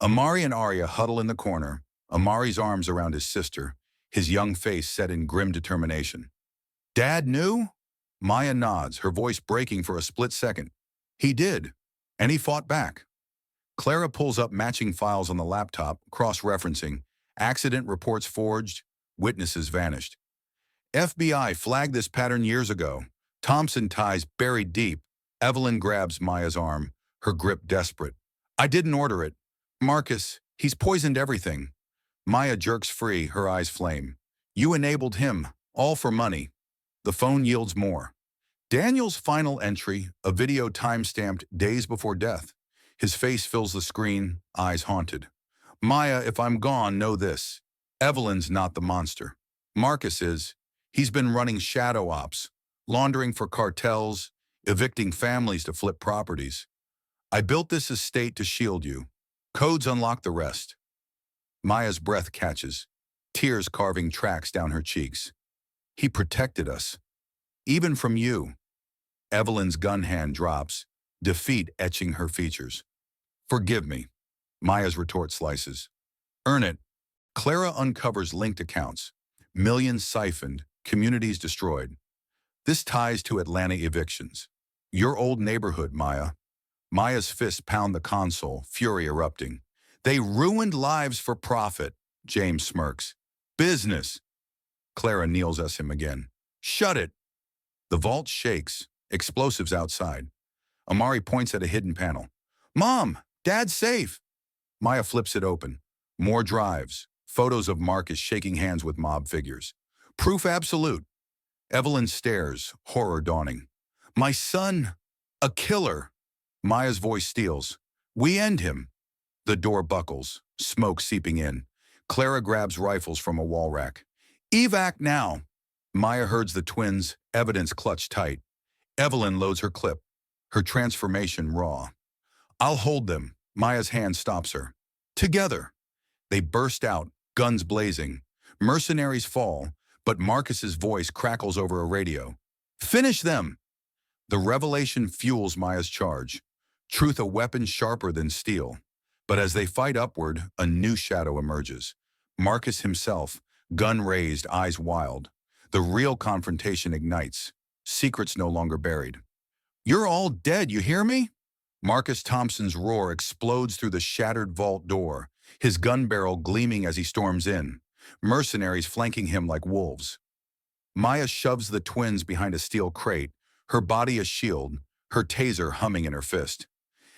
Amari and Arya huddle in the corner, Amari's arms around his sister, his young face set in grim determination. Dad knew? Maya nods, her voice breaking for a split second. He did, and he fought back. Clara pulls up matching files on the laptop, cross-referencing. Accident reports forged, witnesses vanished. FBI flagged this pattern years ago. Thompson ties buried deep. Evelyn grabs Maya's arm, her grip desperate. I didn't order it. Marcus, he's poisoned everything. Maya jerks free, her eyes flame. You enabled him, all for money. The phone yields more. Daniel's final entry, a video time-stamped days before death. His face fills the screen, eyes haunted. Maya, if I'm gone, know this. Evelyn's not the monster. Marcus is. He's been running shadow ops, laundering for cartels, evicting families to flip properties. I built this estate to shield you. Codes unlock the rest. Maya's breath catches, tears carving tracks down her cheeks. He protected us. Even from you. Evelyn's gun hand drops, defeat etching her features. Forgive me. Maya's retort slices. Earn it. Clara uncovers linked accounts. Millions siphoned, communities destroyed. This ties to Atlanta evictions. Your old neighborhood, Maya. Maya's fists pound the console, fury erupting. They ruined lives for profit, James smirks. Business. Clara kneels at him again. Shut it. The vault shakes, explosives outside. Amari points at a hidden panel. Mom, Dad's safe. Maya flips it open. More drives, photos of Marcus shaking hands with mob figures. Proof absolute. Evelyn stares, horror dawning. My son, a killer. Maya's voice steals. We end him. The door buckles, smoke seeping in. Clara grabs rifles from a wall rack. Evac now. Maya herds the twins, evidence clutched tight. Evelyn loads her clip, her transformation raw. I'll hold them. Maya's hand stops her. Together. They burst out, guns blazing. Mercenaries fall, but Marcus's voice crackles over a radio. Finish them! The revelation fuels Maya's charge. Truth a weapon sharper than steel. But as they fight upward, a new shadow emerges. Marcus himself, gun raised, eyes wild. The real confrontation ignites. Secrets no longer buried. You're all dead, you hear me? Marcus Thompson's roar explodes through the shattered vault door, his gun barrel gleaming as he storms in, mercenaries flanking him like wolves. Maya shoves the twins behind a steel crate, her body a shield, her taser humming in her fist.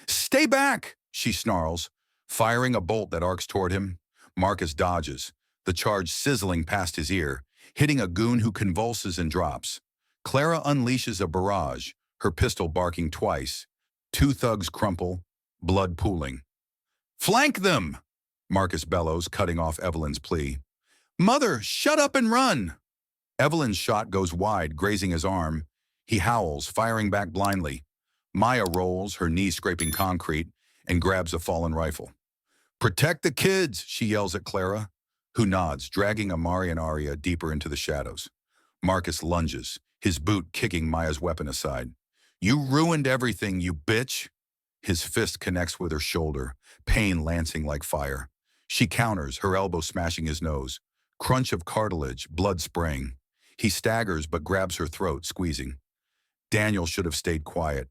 Stay back, she snarls, firing a bolt that arcs toward him. Marcus dodges, the charge sizzling past his ear, hitting a goon who convulses and drops. Clara unleashes a barrage, her pistol barking twice. Two thugs crumple, blood pooling. Flank them! Marcus bellows, cutting off Evelyn's plea. Mother, shut up and run! Evelyn's shot goes wide, grazing his arm. He howls, firing back blindly. Maya rolls, her knees scraping concrete, and grabs a fallen rifle. Protect the kids, she yells at Clara, who nods, dragging Amari and Arya deeper into the shadows. Marcus lunges, his boot kicking Maya's weapon aside. You ruined everything, you bitch! His fist connects with her shoulder, pain lancing like fire. She counters, her elbow smashing his nose. Crunch of cartilage, blood spraying. He staggers but grabs her throat, squeezing. Daniel should have stayed quiet.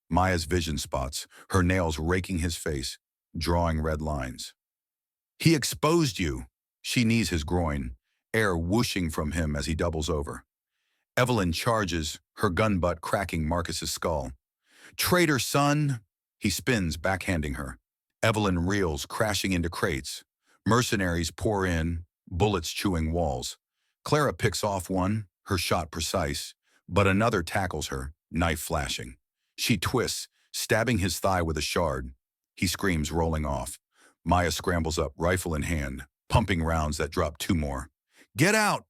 Maya's vision spots, her nails raking his face, drawing red lines. He exposed you. She knees his groin, air whooshing from him as he doubles over. Evelyn charges, her gun butt cracking Marcus's skull. Traitor, son! He spins, backhanding her. Evelyn reels, crashing into crates. Mercenaries pour in, bullets chewing walls. Clara picks off one, her shot precise, but another tackles her, knife flashing. She twists, stabbing his thigh with a shard. He screams, rolling off. Maya scrambles up, rifle in hand, pumping rounds that drop two more. Get out!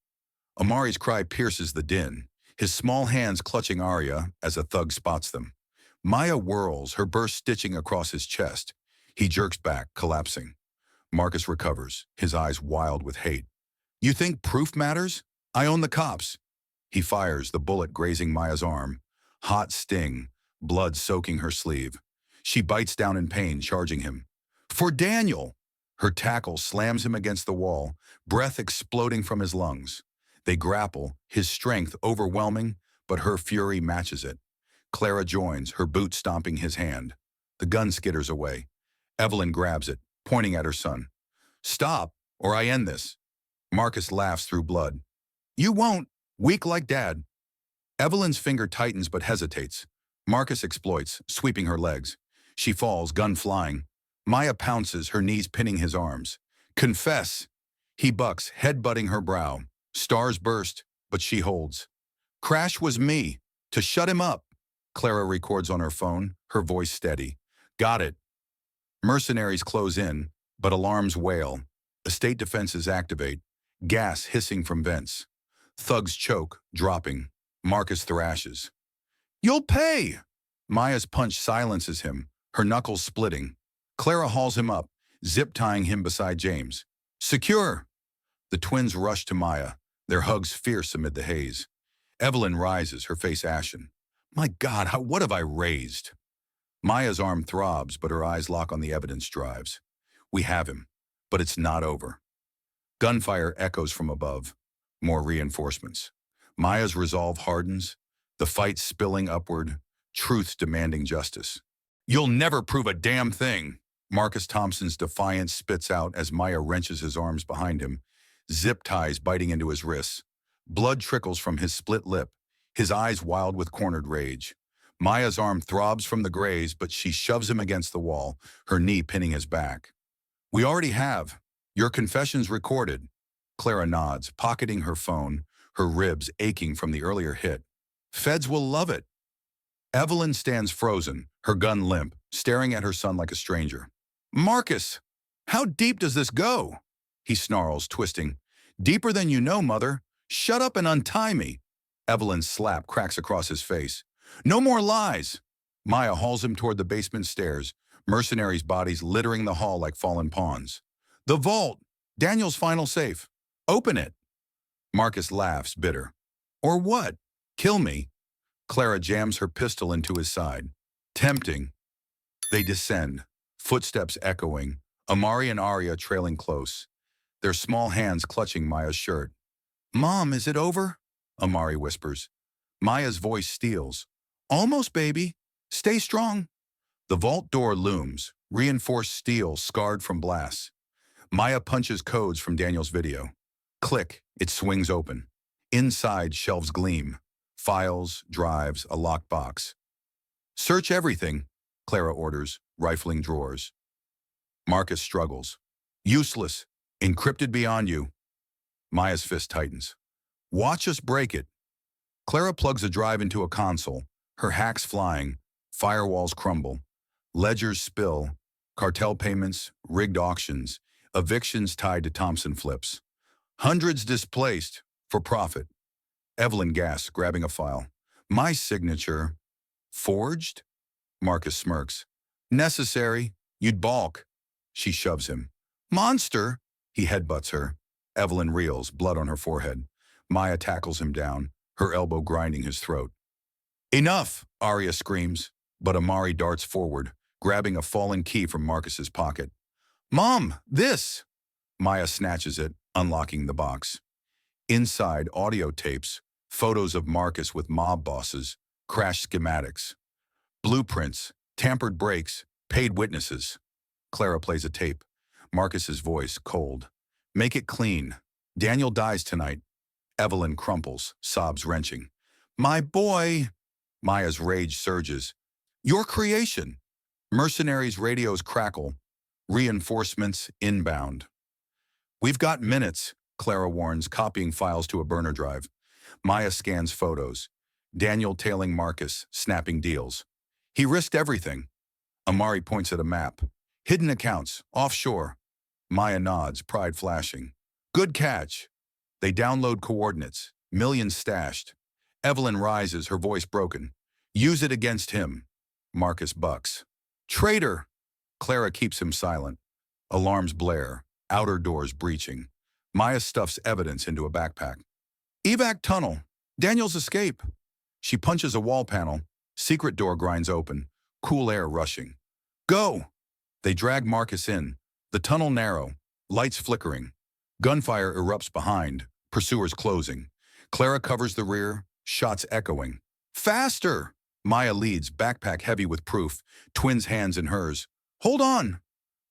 Amari's cry pierces the din, his small hands clutching Arya as a thug spots them. Maya whirls, her burst stitching across his chest. He jerks back, collapsing. Marcus recovers, his eyes wild with hate. You think proof matters? I own the cops. He fires, the bullet grazing Maya's arm. Hot sting, blood soaking her sleeve. She bites down in pain, charging him. For Daniel! Her tackle slams him against the wall, breath exploding from his lungs. They grapple, his strength overwhelming, but her fury matches it. Clara joins, her boot stomping his hand. The gun skitters away. Evelyn grabs it, pointing at her son. Stop, or I end this. Marcus laughs through blood. You won't, weak like Dad. Evelyn's finger tightens but hesitates. Marcus exploits, sweeping her legs. She falls, gun flying. Maya pounces, her knees pinning his arms. Confess! He bucks, head-butting her brow. Stars burst, but she holds. Crash was me, to shut him up. Clara records on her phone, her voice steady. Got it. Mercenaries close in, but alarms wail. Estate defenses activate, gas hissing from vents. Thugs choke, dropping. Marcus thrashes. You'll pay! Maya's punch silences him, her knuckles splitting. Clara hauls him up, zip-tying him beside James. Secure! The twins rush to Maya, their hugs fierce amid the haze. Evelyn rises, her face ashen. My God, what have I raised? Maya's arm throbs, but her eyes lock on the evidence drives. We have him, but it's not over. Gunfire echoes from above. More reinforcements. Maya's resolve hardens, the fight spilling upward, truth demanding justice. You'll never prove a damn thing, Marcus Thompson's defiance spits out as Maya wrenches his arms behind him, zip ties biting into his wrists. Blood trickles from his split lip, his eyes wild with cornered rage. Maya's arm throbs from the graze, but she shoves him against the wall, her knee pinning his back. We already have. Your confession's recorded. Clara nods, pocketing her phone, her ribs aching from the earlier hit. Feds will love it. Evelyn stands frozen, her gun limp, staring at her son like a stranger. Marcus, how deep does this go? He snarls, twisting. Deeper than you know, Mother. Shut up and untie me. Evelyn's slap cracks across his face. No more lies. Maya hauls him toward the basement stairs, mercenaries' bodies littering the hall like fallen pawns. The vault! Daniel's final safe. Open it. Marcus laughs, bitter. Or what? Kill me. Clara jams her pistol into his side. Tempting. They descend, footsteps echoing, Amari and Arya trailing close, their small hands clutching Maya's shirt. Mom, is it over? Amari whispers. Maya's voice steals. Almost, baby. Stay strong. The vault door looms, reinforced steel scarred from blasts. Maya punches codes from Daniel's video. Click, it swings open. Inside, shelves gleam. Files, drives, a locked box. Search everything, Clara orders, rifling drawers. Marcus struggles. Useless. Encrypted beyond you. Maya's fist tightens. Watch us break it. Clara plugs a drive into a console, her hacks flying, firewalls crumble, ledgers spill, Cartel payments, rigged auctions, evictions tied to Thompson flips. Hundreds displaced for profit. Evelyn gasps, grabbing a file. My signature. Forged? Marcus smirks. Necessary. You'd balk. She shoves him. Monster! He headbutts her. Evelyn reels, blood on her forehead. Maya tackles him down, her elbow grinding his throat. Enough! Arya screams, but Amari darts forward, grabbing a fallen key from Marcus's pocket. Mom, this! Maya snatches it, unlocking the box. Inside, audio tapes, photos of Marcus with mob bosses, crash schematics, blueprints, tampered brakes, paid witnesses. Clara plays a tape. Marcus's voice, cold. Make it clean. Daniel dies tonight. Evelyn crumples, sobs wrenching. My boy! Maya's rage surges. Your creation! Mercenaries' radios crackle. Reinforcements inbound. We've got minutes, Clara warns, copying files to a burner drive. Maya scans photos. Daniel tailing Marcus, snapping deals. He risked everything. Amari points at a map. Hidden accounts, offshore. Maya nods, pride flashing. Good catch. They download coordinates, millions stashed. Evelyn rises, her voice broken. Use it against him. Marcus bucks. Traitor! Clara keeps him silent. Alarms blare, outer doors breaching. Maya stuffs evidence into a backpack. Evac tunnel. Daniel's escape. She punches a wall panel. Secret door grinds open. Cool air rushing. Go! They drag Marcus in. The tunnel narrow. Lights flickering. Gunfire erupts behind. Pursuers closing. Clara covers the rear. Shots echoing. Faster! Maya leads, backpack heavy with proof. Twins' hands in hers. Hold on!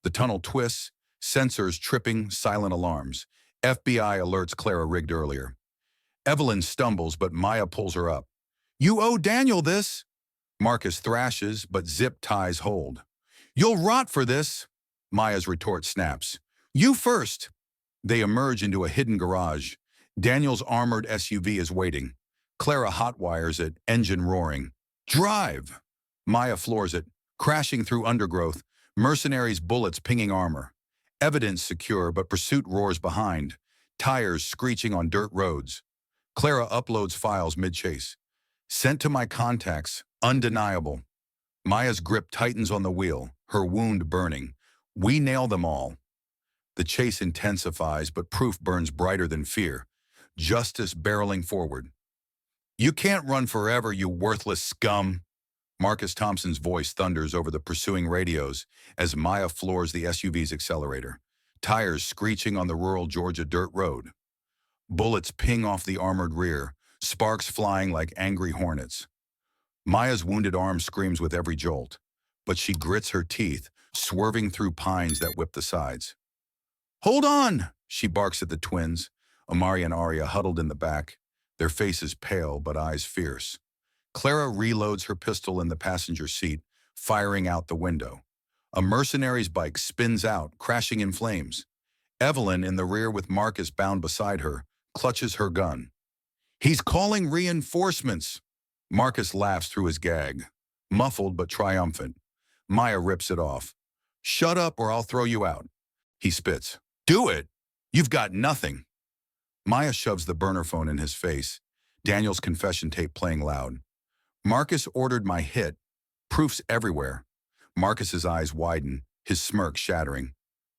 The tunnel twists. Sensors tripping, silent alarms. FBI alerts Clara rigged earlier. Evelyn stumbles, but Maya pulls her up. You owe Daniel this! Marcus thrashes, but zip ties hold. You'll rot for this! Maya's retort snaps. You first! They emerge into a hidden garage. Daniel's armored SUV is waiting. Clara hotwires it, engine roaring. Drive! Maya floors it, crashing through undergrowth, mercenaries' bullets pinging armor. Evidence secure, but pursuit roars behind, tires screeching on dirt roads. Clara uploads files mid-chase. Sent to my contacts, undeniable. Maya's grip tightens on the wheel, her wound burning. We nail them all. The chase intensifies, but proof burns brighter than fear. Justice barreling forward. You can't run forever, you worthless scum. Marcus Thompson's voice thunders over the pursuing radios as Maya floors the SUV's accelerator, tires screeching on the rural Georgia dirt road. Bullets ping off the armored rear, sparks flying like angry hornets. Maya's wounded arm screams with every jolt, but she grits her teeth, swerving through pines that whip the sides. Hold on, she barks at the twins, Amari and Arya huddled in the back, their faces pale but eyes fierce. Clara reloads her pistol in the passenger seat, firing out the window. A mercenary's bike spins out, crashing in flames. Evelyn, in the rear with Marcus bound beside her, clutches her gun. He's calling reinforcements. Marcus laughs through his gag, muffled but triumphant. Maya rips it off. Shut up or I'll throw you out. He spits. Do it! You've got nothing. Maya shoves the burner phone in his face, Daniel's confession tape playing loud. Marcus ordered my hit. Proofs everywhere. Marcus's eyes widen, his smirk shattering.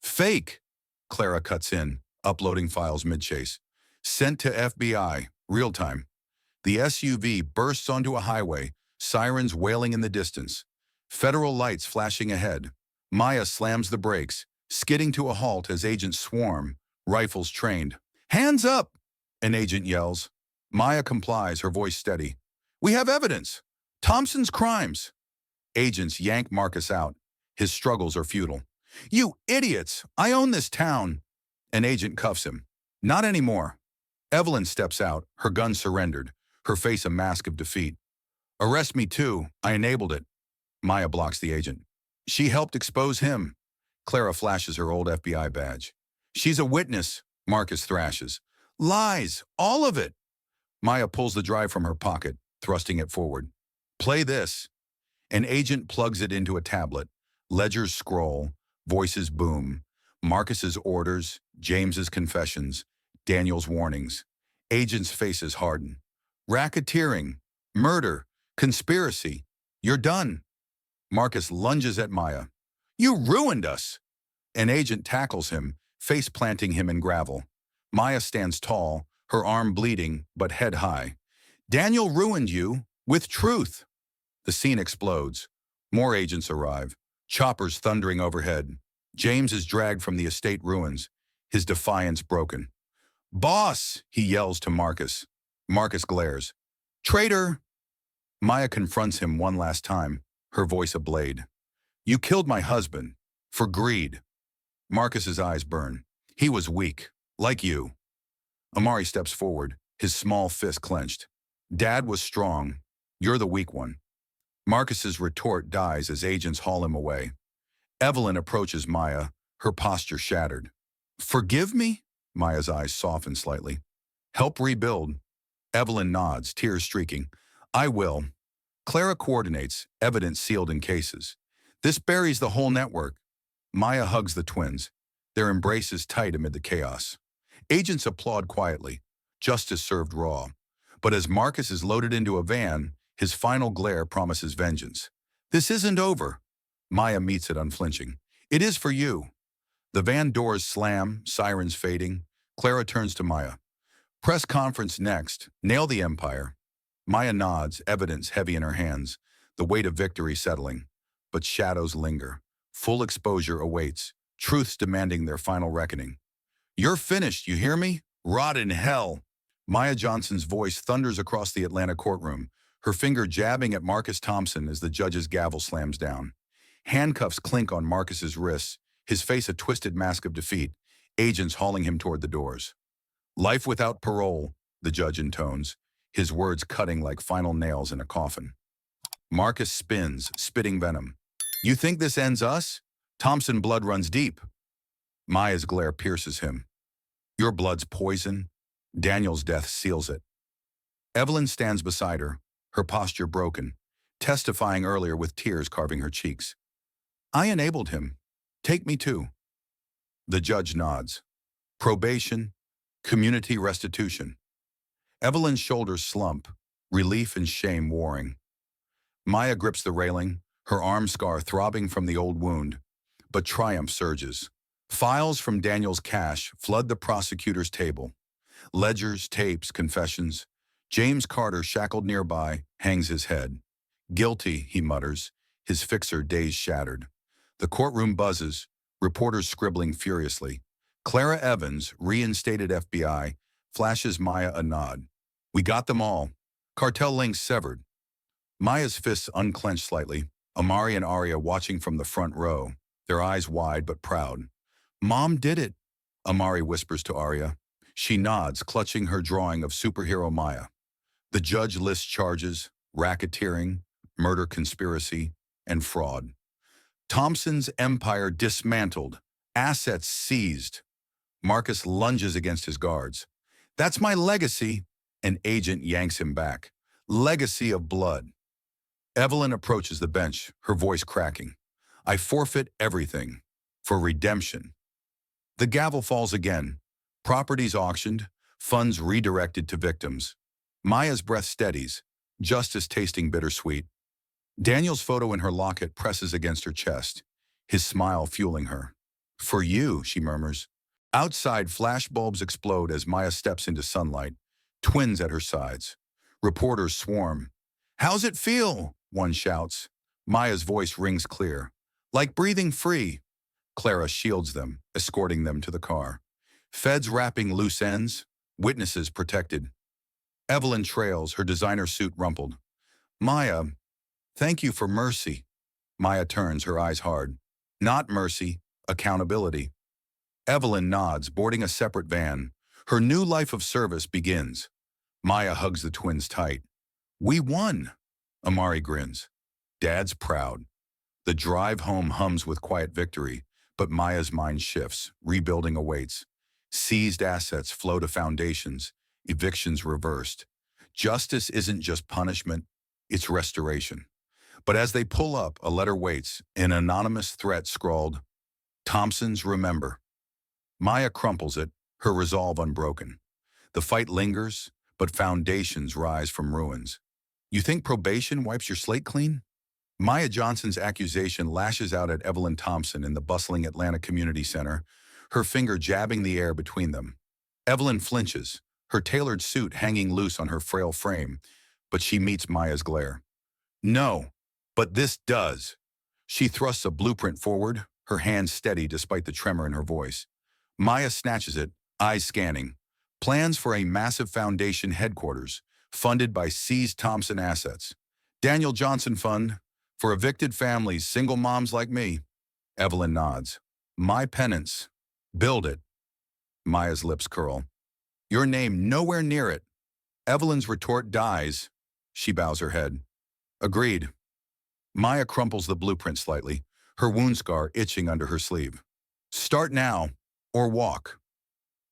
Fake! Clara cuts in, uploading files mid-chase. Sent to FBI, real time. The SUV bursts onto a highway, sirens wailing in the distance. Federal lights flashing ahead. Maya slams the brakes, skidding to a halt as agents swarm, rifles trained. Hands up! An agent yells. Maya complies, her voice steady. We have evidence. Thompson's crimes. Agents yank Marcus out. His struggles are futile. You idiots! I own this town. An agent cuffs him. Not anymore. Evelyn steps out, her gun surrendered, her face a mask of defeat. Arrest me too. I enabled it. Maya blocks the agent. She helped expose him. Clara flashes her old FBI badge. She's a witness, Marcus thrashes. Lies, all of it. Maya pulls the drive from her pocket, thrusting it forward. Play this. An agent plugs it into a tablet. Ledgers scroll, Voices boom. Marcus's orders, James's confessions, Daniel's warnings. Agents' faces harden. Racketeering, murder, conspiracy. You're done. Marcus lunges at Maya. You ruined us. An agent tackles him, face planting him in gravel. Maya stands tall, her arm bleeding, but head high. Daniel ruined you with truth. The scene explodes. More agents arrive, choppers thundering overhead. James is dragged from the estate ruins, his defiance broken. Boss, he yells to Marcus. Marcus glares. Traitor! Maya confronts him one last time, her voice a blade. You killed my husband. For greed. Marcus's eyes burn. He was weak, like you. Amari steps forward, his small fist clenched. Dad was strong. You're the weak one. Marcus's retort dies as agents haul him away. Evelyn approaches Maya, her posture shattered. Forgive me? Maya's eyes soften slightly. Help rebuild. Evelyn nods, tears streaking. I will. Clara coordinates, evidence sealed in cases. This buries the whole network. Maya hugs the twins, their embraces tight amid the chaos. Agents applaud quietly. Justice served raw. But as Marcus is loaded into a van, his final glare promises vengeance. This isn't over. Maya meets it unflinching. It is for you. The van doors slam, sirens fading. Clara turns to Maya. Press conference next. Nail the empire. Maya nods, evidence heavy in her hands, the weight of victory settling. But shadows linger. Full exposure awaits, truths demanding their final reckoning. You're finished, you hear me? Rot in hell. Maya Johnson's voice thunders across the Atlanta courtroom, her finger jabbing at Marcus Thompson as the judge's gavel slams down. Handcuffs clink on Marcus's wrists, his face a twisted mask of defeat, agents hauling him toward the doors. Life without parole, the judge intones, his words cutting like final nails in a coffin. Marcus spins, spitting venom. You think this ends us? Thompson blood runs deep. Maya's glare pierces him. Your blood's poison. Daniel's death seals it. Evelyn stands beside her, her posture broken, testifying earlier with tears carving her cheeks. I enabled him. Take me too. The judge nods. Probation, community restitution. Evelyn's shoulders slump, relief and shame warring. Maya grips the railing, her arm scar throbbing from the old wound, but triumph surges. Files from Daniel's cache flood the prosecutor's table. Ledgers, tapes, confessions. James Carter, shackled nearby, hangs his head. Guilty, he mutters, his fixer days shattered. The courtroom buzzes, reporters scribbling furiously. Clara Evans, reinstated FBI, flashes Maya a nod. We got them all. Cartel links severed. Maya's fists unclenched slightly, Amari and Arya watching from the front row, their eyes wide but proud. Mom did it, Amari whispers to Arya. She nods, clutching her drawing of superhero Maya. The judge lists charges, racketeering, murder conspiracy, and fraud. Thompson's empire dismantled, assets seized. Marcus lunges against his guards. That's my legacy. An agent yanks him back. Legacy of blood. Evelyn approaches the bench, her voice cracking. I forfeit everything. For redemption. The gavel falls again. Properties auctioned, funds redirected to victims. Maya's breath steadies, justice tasting bittersweet. Daniel's photo in her locket presses against her chest, his smile fueling her. For you, she murmurs. Outside, flashbulbs explode as Maya steps into sunlight, twins at her sides. Reporters swarm. How's it feel? One shouts. Maya's voice rings clear. Like breathing free. Clara shields them, escorting them to the car. Feds wrapping loose ends, witnesses protected. Evelyn trails, her designer suit rumpled. Maya, thank you for mercy. Maya turns, her eyes hard. Not mercy, accountability. Evelyn nods, boarding a separate van. Her new life of service begins. Maya hugs the twins tight. We won. Amari grins. Dad's proud. The drive home hums with quiet victory, but Maya's mind shifts, rebuilding awaits. Seized assets flow to foundations, evictions reversed. Justice isn't just punishment, it's restoration. But as they pull up, a letter waits, an anonymous threat scrawled, Thompsons remember. Maya crumples it, her resolve unbroken. The fight lingers, but foundations rise from ruins. You think probation wipes your slate clean? Maya Johnson's accusation lashes out at Evelyn Thompson in the bustling Atlanta Community Center, her finger jabbing the air between them. Evelyn flinches, her tailored suit hanging loose on her frail frame, but she meets Maya's glare. No, but this does. She thrusts a blueprint forward, her hand steady despite the tremor in her voice. Maya snatches it, eyes scanning. Plans for a massive foundation headquarters, funded by seized Thompson assets. Daniel Johnson Fund, for evicted families, single moms like me. Evelyn nods. My penance. Build it. Maya's lips curl. Your name nowhere near it. Evelyn's retort dies. She bows her head. Agreed. Maya crumples the blueprint slightly, her wound scar itching under her sleeve. Start now, or walk.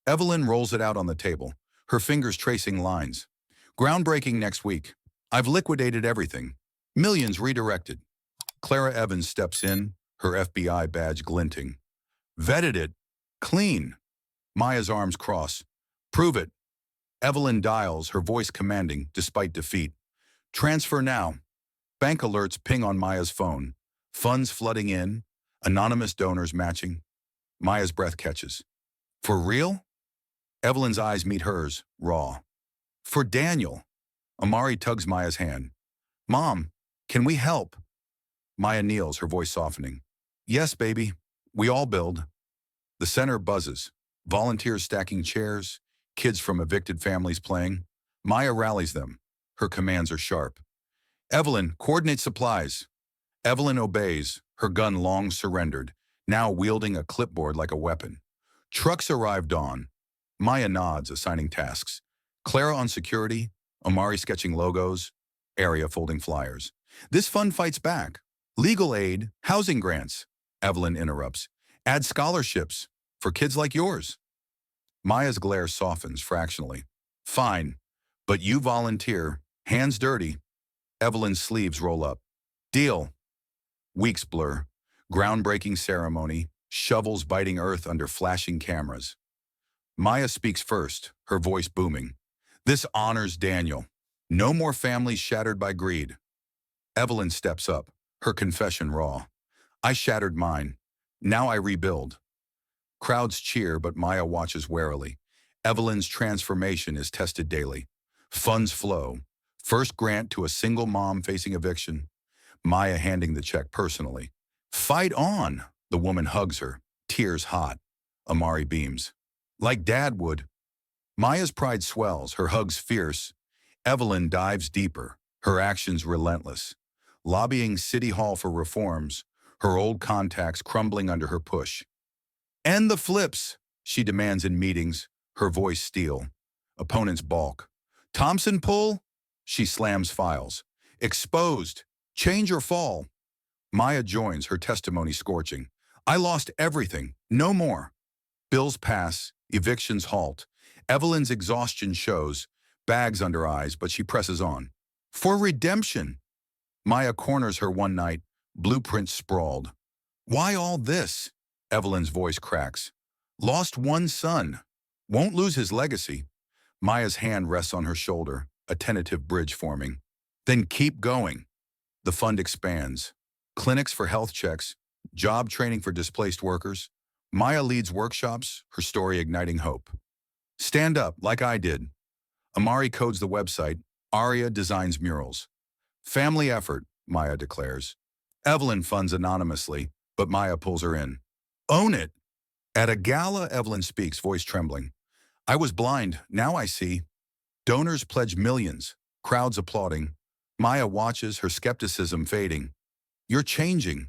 Evelyn rolls it out on the table, her fingers tracing lines. Groundbreaking next week. I've liquidated everything. Millions redirected. Clara Evans steps in, her FBI badge glinting. Vetted it. Clean. Maya's arms cross. Prove it. Evelyn dials, her voice commanding, despite defeat. Transfer now. Bank alerts ping on Maya's phone. Funds flooding in. Anonymous donors matching. Maya's breath catches. For real? Evelyn's eyes meet hers, raw. For Daniel. Amari tugs Maya's hand. Mom, can we help? Maya kneels, her voice softening. Yes, baby. We all build. The center buzzes. Volunteers stacking chairs, kids from evicted families playing. Maya rallies them. Her commands are sharp. Evelyn, coordinate supplies. Evelyn obeys, her gun long surrendered, now wielding a clipboard like a weapon. Trucks arrive dawn. Maya nods, assigning tasks. Clara on security, Amari sketching logos, Area folding flyers. This fund fights back. Legal aid, housing grants. Evelyn interrupts. Add scholarships for kids like yours. Maya's glare softens fractionally. Fine, but you volunteer, hands dirty. Evelyn's sleeves roll up. Deal. Weeks blur. Groundbreaking ceremony, shovels biting earth under flashing cameras. Maya speaks first, her voice booming. This honors Daniel. No more families shattered by greed. Evelyn steps up, her confession raw. I shattered mine. Now I rebuild. Crowds cheer, but Maya watches warily. Evelyn's transformation is tested daily. Funds flow. First grant to a single mom facing eviction. Maya handing the check personally. Fight on! The woman hugs her, tears hot. Amari beams. Like Dad would. Maya's pride swells, her hugs fierce. Evelyn dives deeper, her actions relentless. Lobbying City Hall for reforms, her old contacts crumbling under her push. End the flips, she demands in meetings, her voice steel. Opponents balk. Thompson pull? She slams files. Exposed. Change or fall. Maya joins, her testimony scorching. I lost everything. No more. Bills pass. Evictions halt. Evelyn's exhaustion shows. Bags under eyes, but she presses on. For redemption. Maya corners her one night. Blueprints sprawled. Why all this? Evelyn's voice cracks. Lost one son. Won't lose his legacy. Maya's hand rests on her shoulder, a tentative bridge forming. Then keep going. The fund expands. Clinics for health checks, job training for displaced workers. Maya leads workshops, her story igniting hope. Stand up, like I did. Amari codes the website. Aria designs murals. Family effort, Maya declares. Evelyn funds anonymously, but Maya pulls her in. Own it. At a gala, Evelyn speaks, voice trembling. I was blind, now I see. Donors pledge millions, crowds applauding. Maya watches, her skepticism fading. You're changing.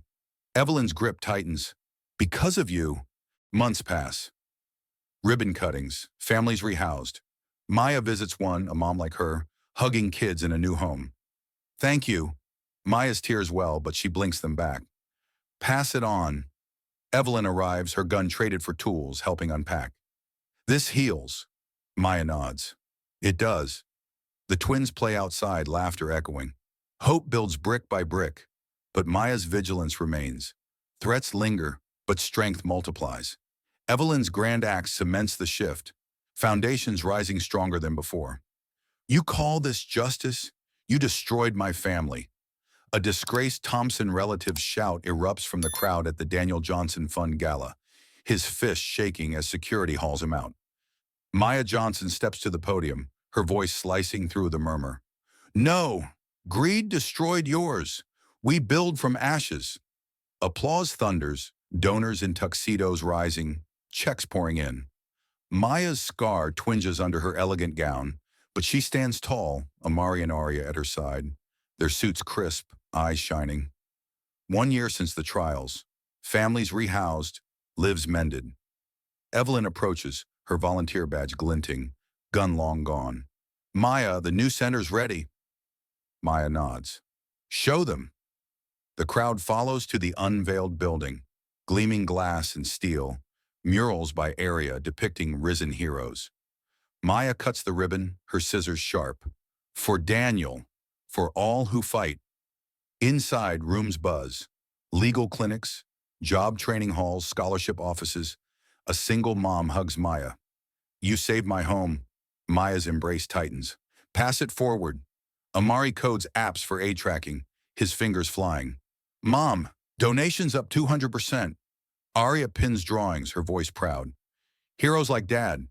Evelyn's grip tightens. Because of you. Months pass. Ribbon cuttings, families rehoused. Maya visits one, a mom like her, hugging kids in a new home. Thank you. Maya's tears well, but she blinks them back. Pass it on. Evelyn arrives, her gun traded for tools, helping unpack. This heals. Maya nods. It does. The twins play outside, laughter echoing. Hope builds brick by brick, but Maya's vigilance remains. Threats linger, but strength multiplies. Evelyn's grand act cements the shift, foundations rising stronger than before. You call this justice? You destroyed my family. A disgraced Thompson relative's shout erupts from the crowd at the Daniel Johnson Fund Gala, his fist shaking as security hauls him out. Maya Johnson steps to the podium, her voice slicing through the murmur. No, greed destroyed yours. We build from ashes. Applause thunders, donors in tuxedos rising, checks pouring in. Maya's scar twinges under her elegant gown, but she stands tall, Amari and Arya at her side, their suits crisp, eyes shining. 1 year since the trials, families rehoused, lives mended. Evelyn approaches, her volunteer badge glinting, gun long gone. Maya, the new center's ready. Maya nods. Show them. The crowd follows to the unveiled building, gleaming glass and steel, murals by area depicting risen heroes. Maya cuts the ribbon, her scissors sharp. For Daniel, for all who fight. Inside, rooms buzz. Legal clinics, job training halls, scholarship offices. A single mom hugs Maya. You saved my home. Maya's embrace tightens. Pass it forward. Amari codes apps for aid tracking, his fingers flying. Mom, donations up 200%. Arya pins drawings, her voice proud. Heroes like Dad.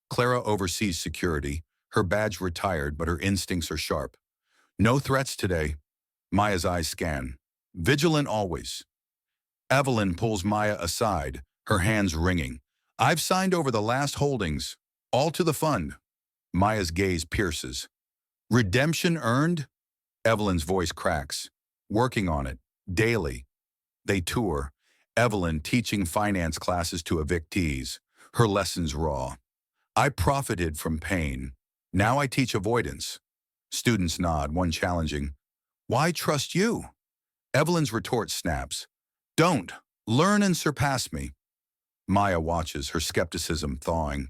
Clara oversees security, her badge retired, but her instincts are sharp. No threats today. Maya's eyes scan. Vigilant always. Evelyn pulls Maya aside, her hands wringing. I've signed over the last holdings, all to the fund. Maya's gaze pierces. Redemption earned? Evelyn's voice cracks. Working on it, daily. They tour, Evelyn teaching finance classes to evictees, her lessons raw. I profited from pain. Now I teach avoidance. Students nod, one challenging. Why trust you? Evelyn's retort snaps. Don't. Learn and surpass me. Maya watches, her skepticism thawing.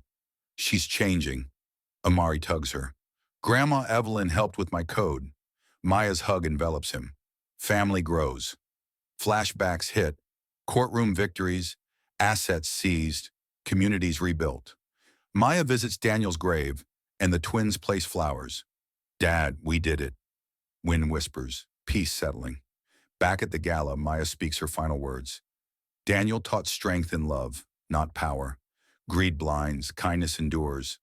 She's changing. Amari tugs her. Grandma Evelyn helped with my code. Maya's hug envelops him. Family grows. Flashbacks hit. Courtroom victories. Assets seized. Communities rebuilt. Maya visits Daniel's grave, and the twins place flowers. Dad, we did it. Wind whispers, peace settling. Back at the gala, Maya speaks her final words. Daniel taught strength in love, not power. Greed blinds, kindness endures.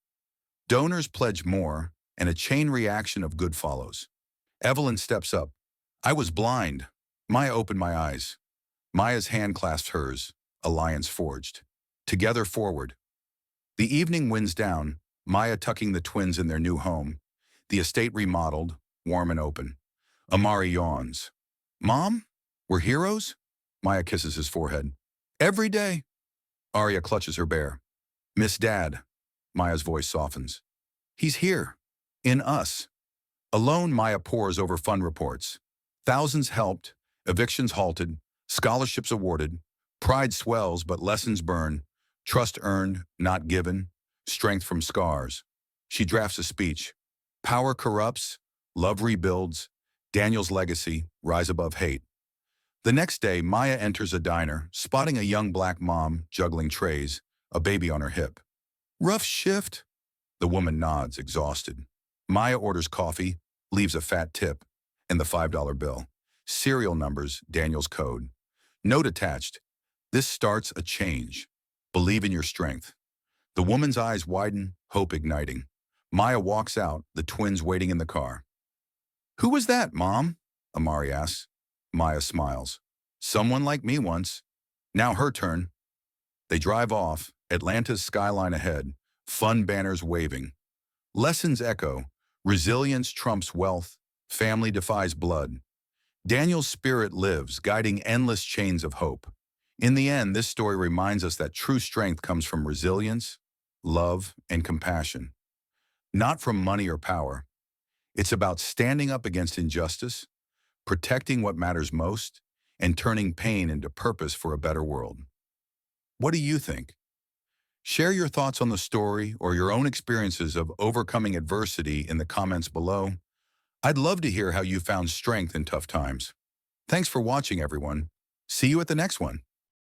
Donors pledge more, and a chain reaction of good follows. Evelyn steps up. I was blind. Maya opened my eyes. Maya's hand clasps hers, alliance forged. Together forward. The evening winds down, Maya tucking the twins in their new home. The estate remodeled, warm and open. Amari yawns. Mom, we're heroes? Maya kisses his forehead. Every day. Arya clutches her bear. Miss Dad. Maya's voice softens. He's here. In us. Alone, Maya pores over fund reports. Thousands helped, evictions halted, scholarships awarded. Pride swells, but lessons burn. Trust earned, not given. Strength from scars. She drafts a speech. Power corrupts, love rebuilds. Daniel's legacy, rise above hate. The next day, Maya enters a diner, spotting a young black mom juggling trays, a baby on her hip. Rough shift? The woman nods, exhausted. Maya orders coffee, leaves a fat tip, and the $5 bill. Serial numbers, Daniel's code. Note attached. This starts a change. Believe in your strength. The woman's eyes widen, hope igniting. Maya walks out, the twins waiting in the car. Who was that, Mom? Amari asks. Maya smiles. Someone like me once. Now her turn. They drive off, Atlanta's skyline ahead, fun banners waving. Lessons echo. Resilience trumps wealth. Family defies blood. Daniel's spirit lives, guiding endless chains of hope. In the end, this story reminds us that true strength comes from resilience, love, and compassion. Not from money or power. It's about standing up against injustice, protecting what matters most, and turning pain into purpose for a better world. What do you think? Share your thoughts on the story or your own experiences of overcoming adversity in the comments below. I'd love to hear how you found strength in tough times. Thanks for watching, everyone. See you at the next one.